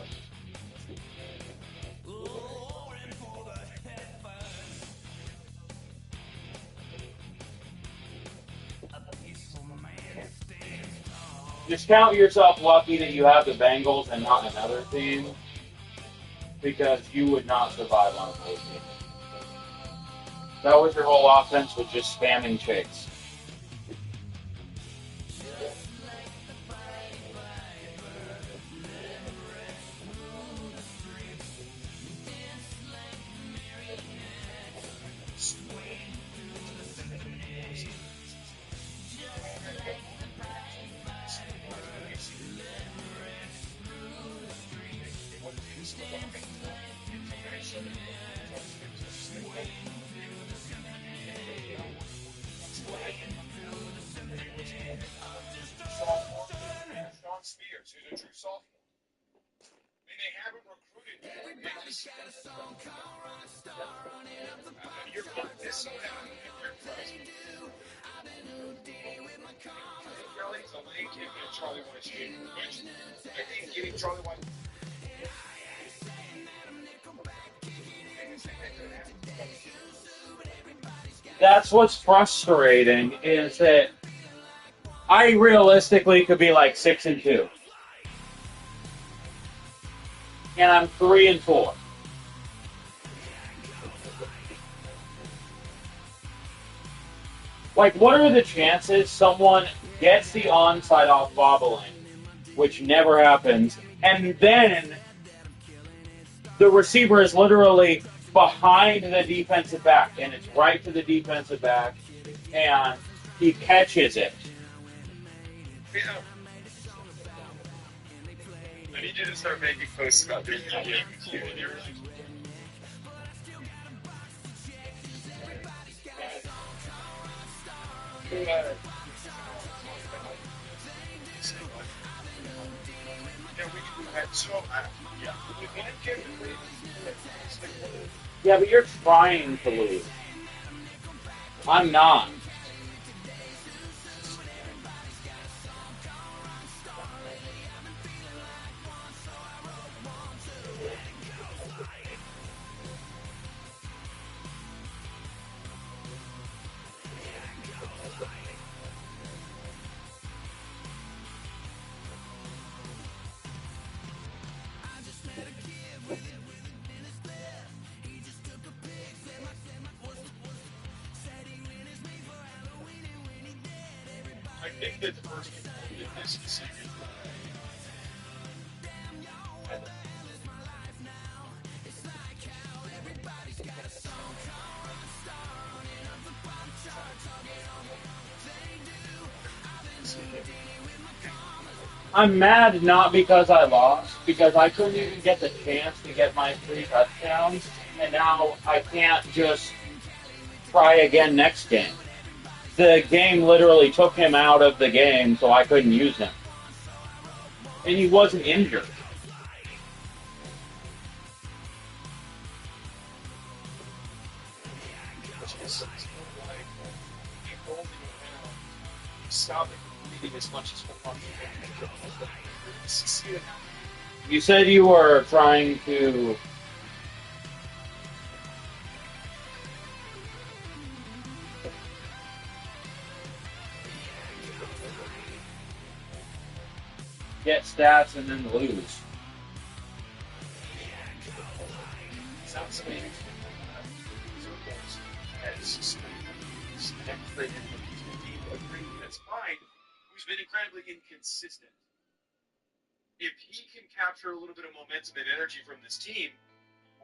Speaker 6: Just count yourself lucky that you have the Bengals and not another team, because you would not survive on a team. That was your whole offense, was just spamming chase.
Speaker 8: Spears, who's a true sophomore. I mean, they haven't recruited. Everybody's got a song called Rockstar running up the pop. You're this down they do. I've been Houdini with my comments. Charlie's a late kid and Charlie White's kid. I think getting Charlie White.
Speaker 6: That's what's frustrating, is that I realistically could be like 6-2. And I'm 3-4. Like, what are the chances someone gets the onside off bobbling, which never happens, and then the receiver is literally behind the defensive back, and it's right to the defensive back, and he catches it.
Speaker 8: Yeah. I need you to start making posts about being
Speaker 6: Yeah, but you're trying to lose. I'm not.
Speaker 8: I think that the first people who did this is
Speaker 6: I'm mad not because I lost, because I couldn't even get the chance to get my 3 touchdowns, and now I can't just try again next game. The game literally took him out of the game, so I couldn't use him. And he wasn't injured.
Speaker 8: stop it as much as possible.
Speaker 6: You said you were trying to... get stats and then lose.
Speaker 8: Sounds amazing.
Speaker 7: great head coach he's going to be, but a great defensive mind who's been incredibly inconsistent. If he can capture a little bit of momentum and energy from this team,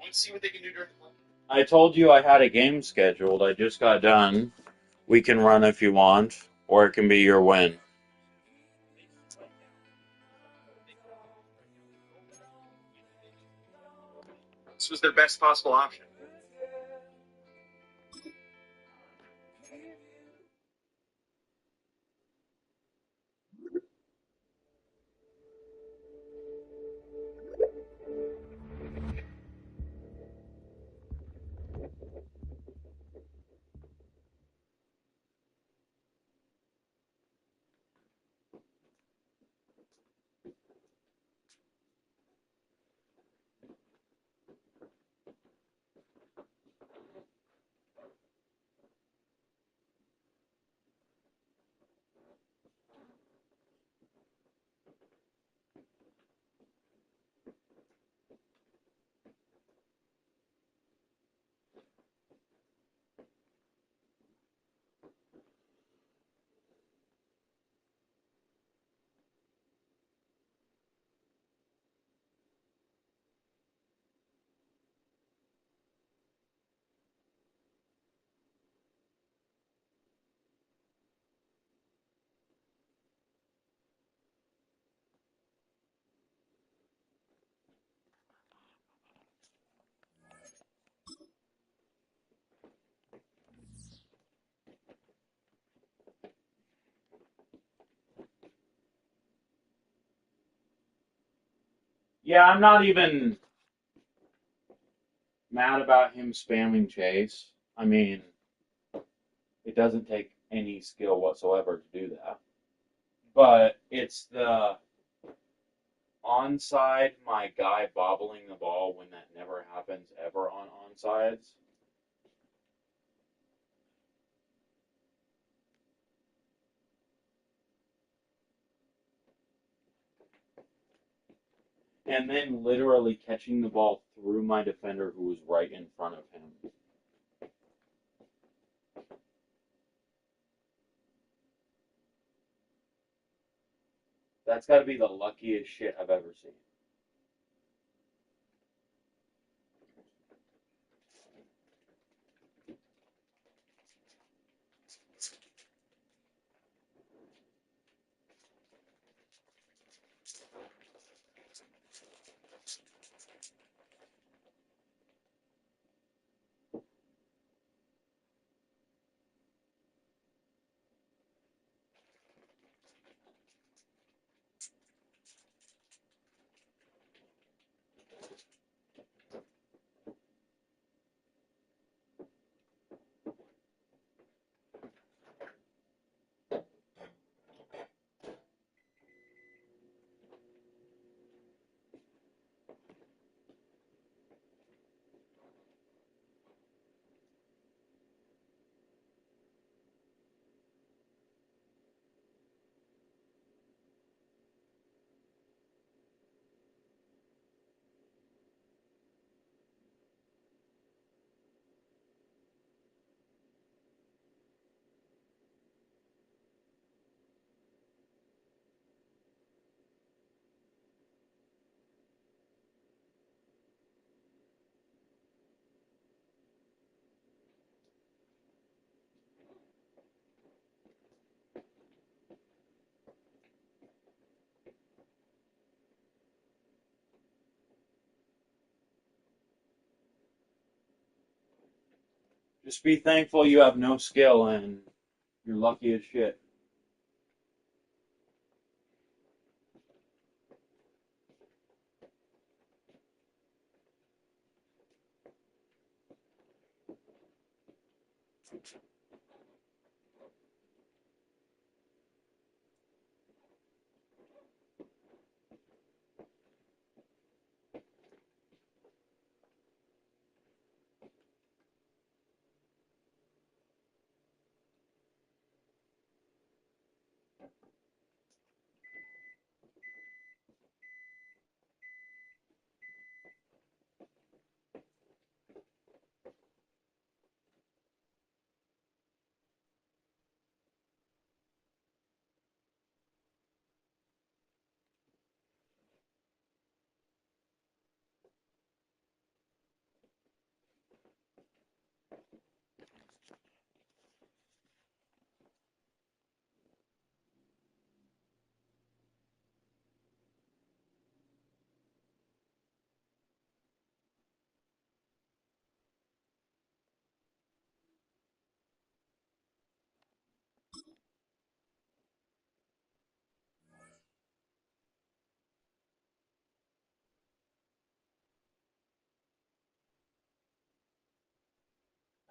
Speaker 7: let's see what they can do during the play.
Speaker 6: I told you I had a game scheduled. I just got done. We can run if you want, or it can be your win.
Speaker 7: This was their best possible option.
Speaker 6: Yeah, I'm not even mad about him spamming Chase. I mean, it doesn't take any skill whatsoever to do that. But it's the onside, my guy bobbling the ball when that never happens ever on onsides. And then literally catching the ball through my defender who was right in front of him. That's got to be the luckiest shit I've ever seen. Just be thankful you have no skill and you're lucky as shit.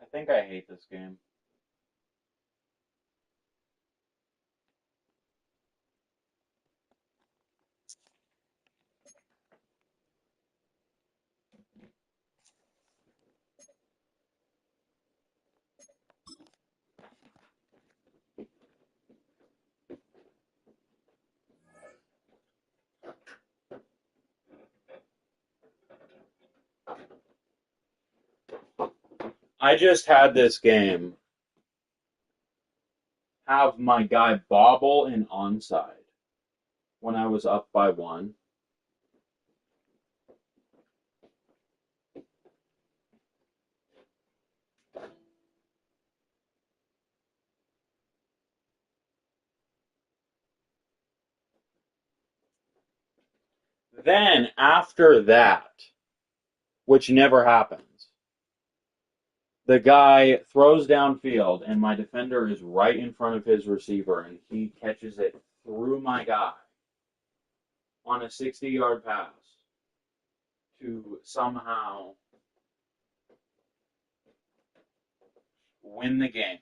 Speaker 6: I think I hate this game. I just had this game have my guy bobble in onside when I was up by 1. Then, after that, which never happens, the guy throws downfield, and my defender is right in front of his receiver, and he catches it through my guy on a 60-yard pass to somehow win the game.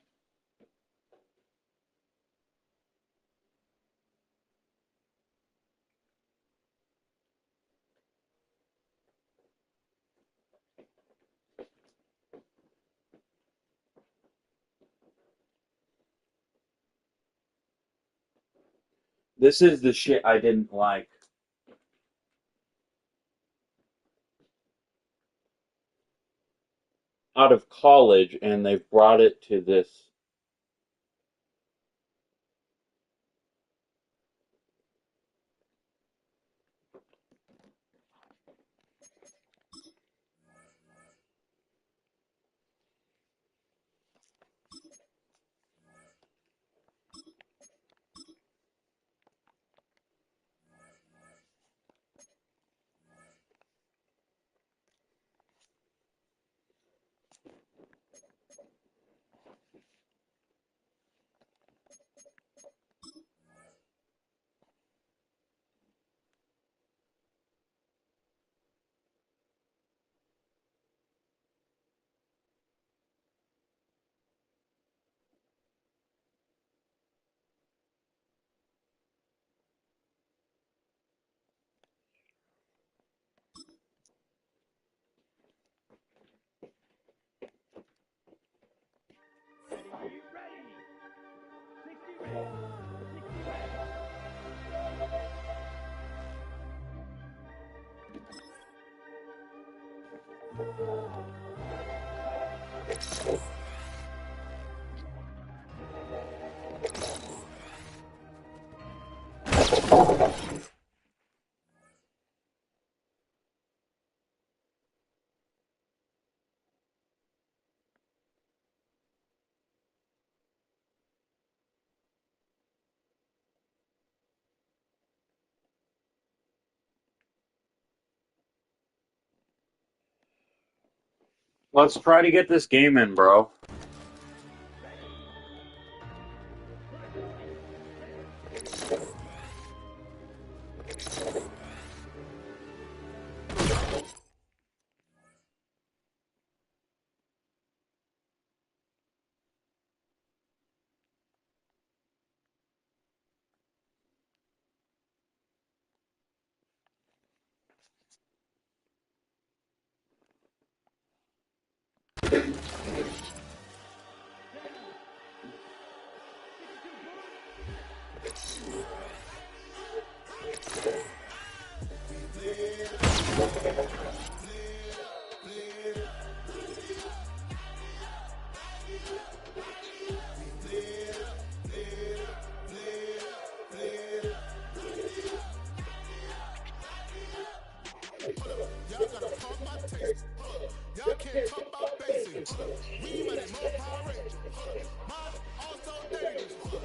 Speaker 6: This is the shit I didn't like. Out of college, and they've brought it to this. Let's try to get this game in, bro.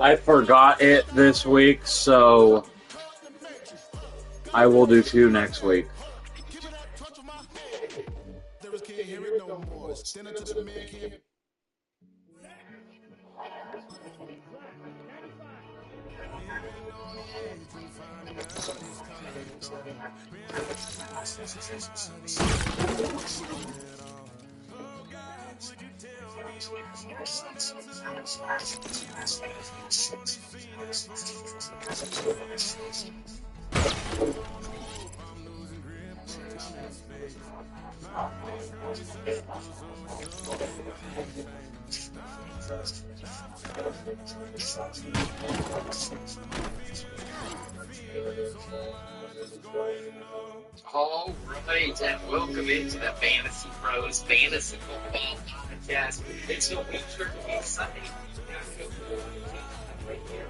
Speaker 6: I forgot it this week, so I will do 2 next week.
Speaker 10: All right, and welcome into the Fantasy Pros Fantasy Football Podcast. It's a week sure to be exciting. Right here.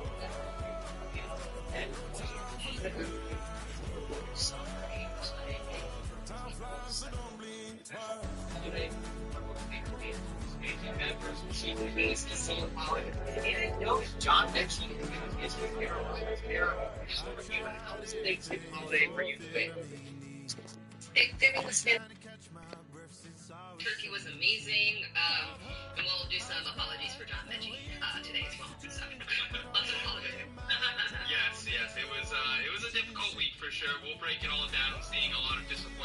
Speaker 10: John Mechie is terrible. How was Thanksgiving holiday for you today?
Speaker 11: Thanksgiving was fantastic. Turkey was amazing. And we'll do some apologies for John Mechie today as well. So, lots of apologies.
Speaker 12: Yes, it was a difficult week for sure. We'll break it all down, seeing a lot of disappointment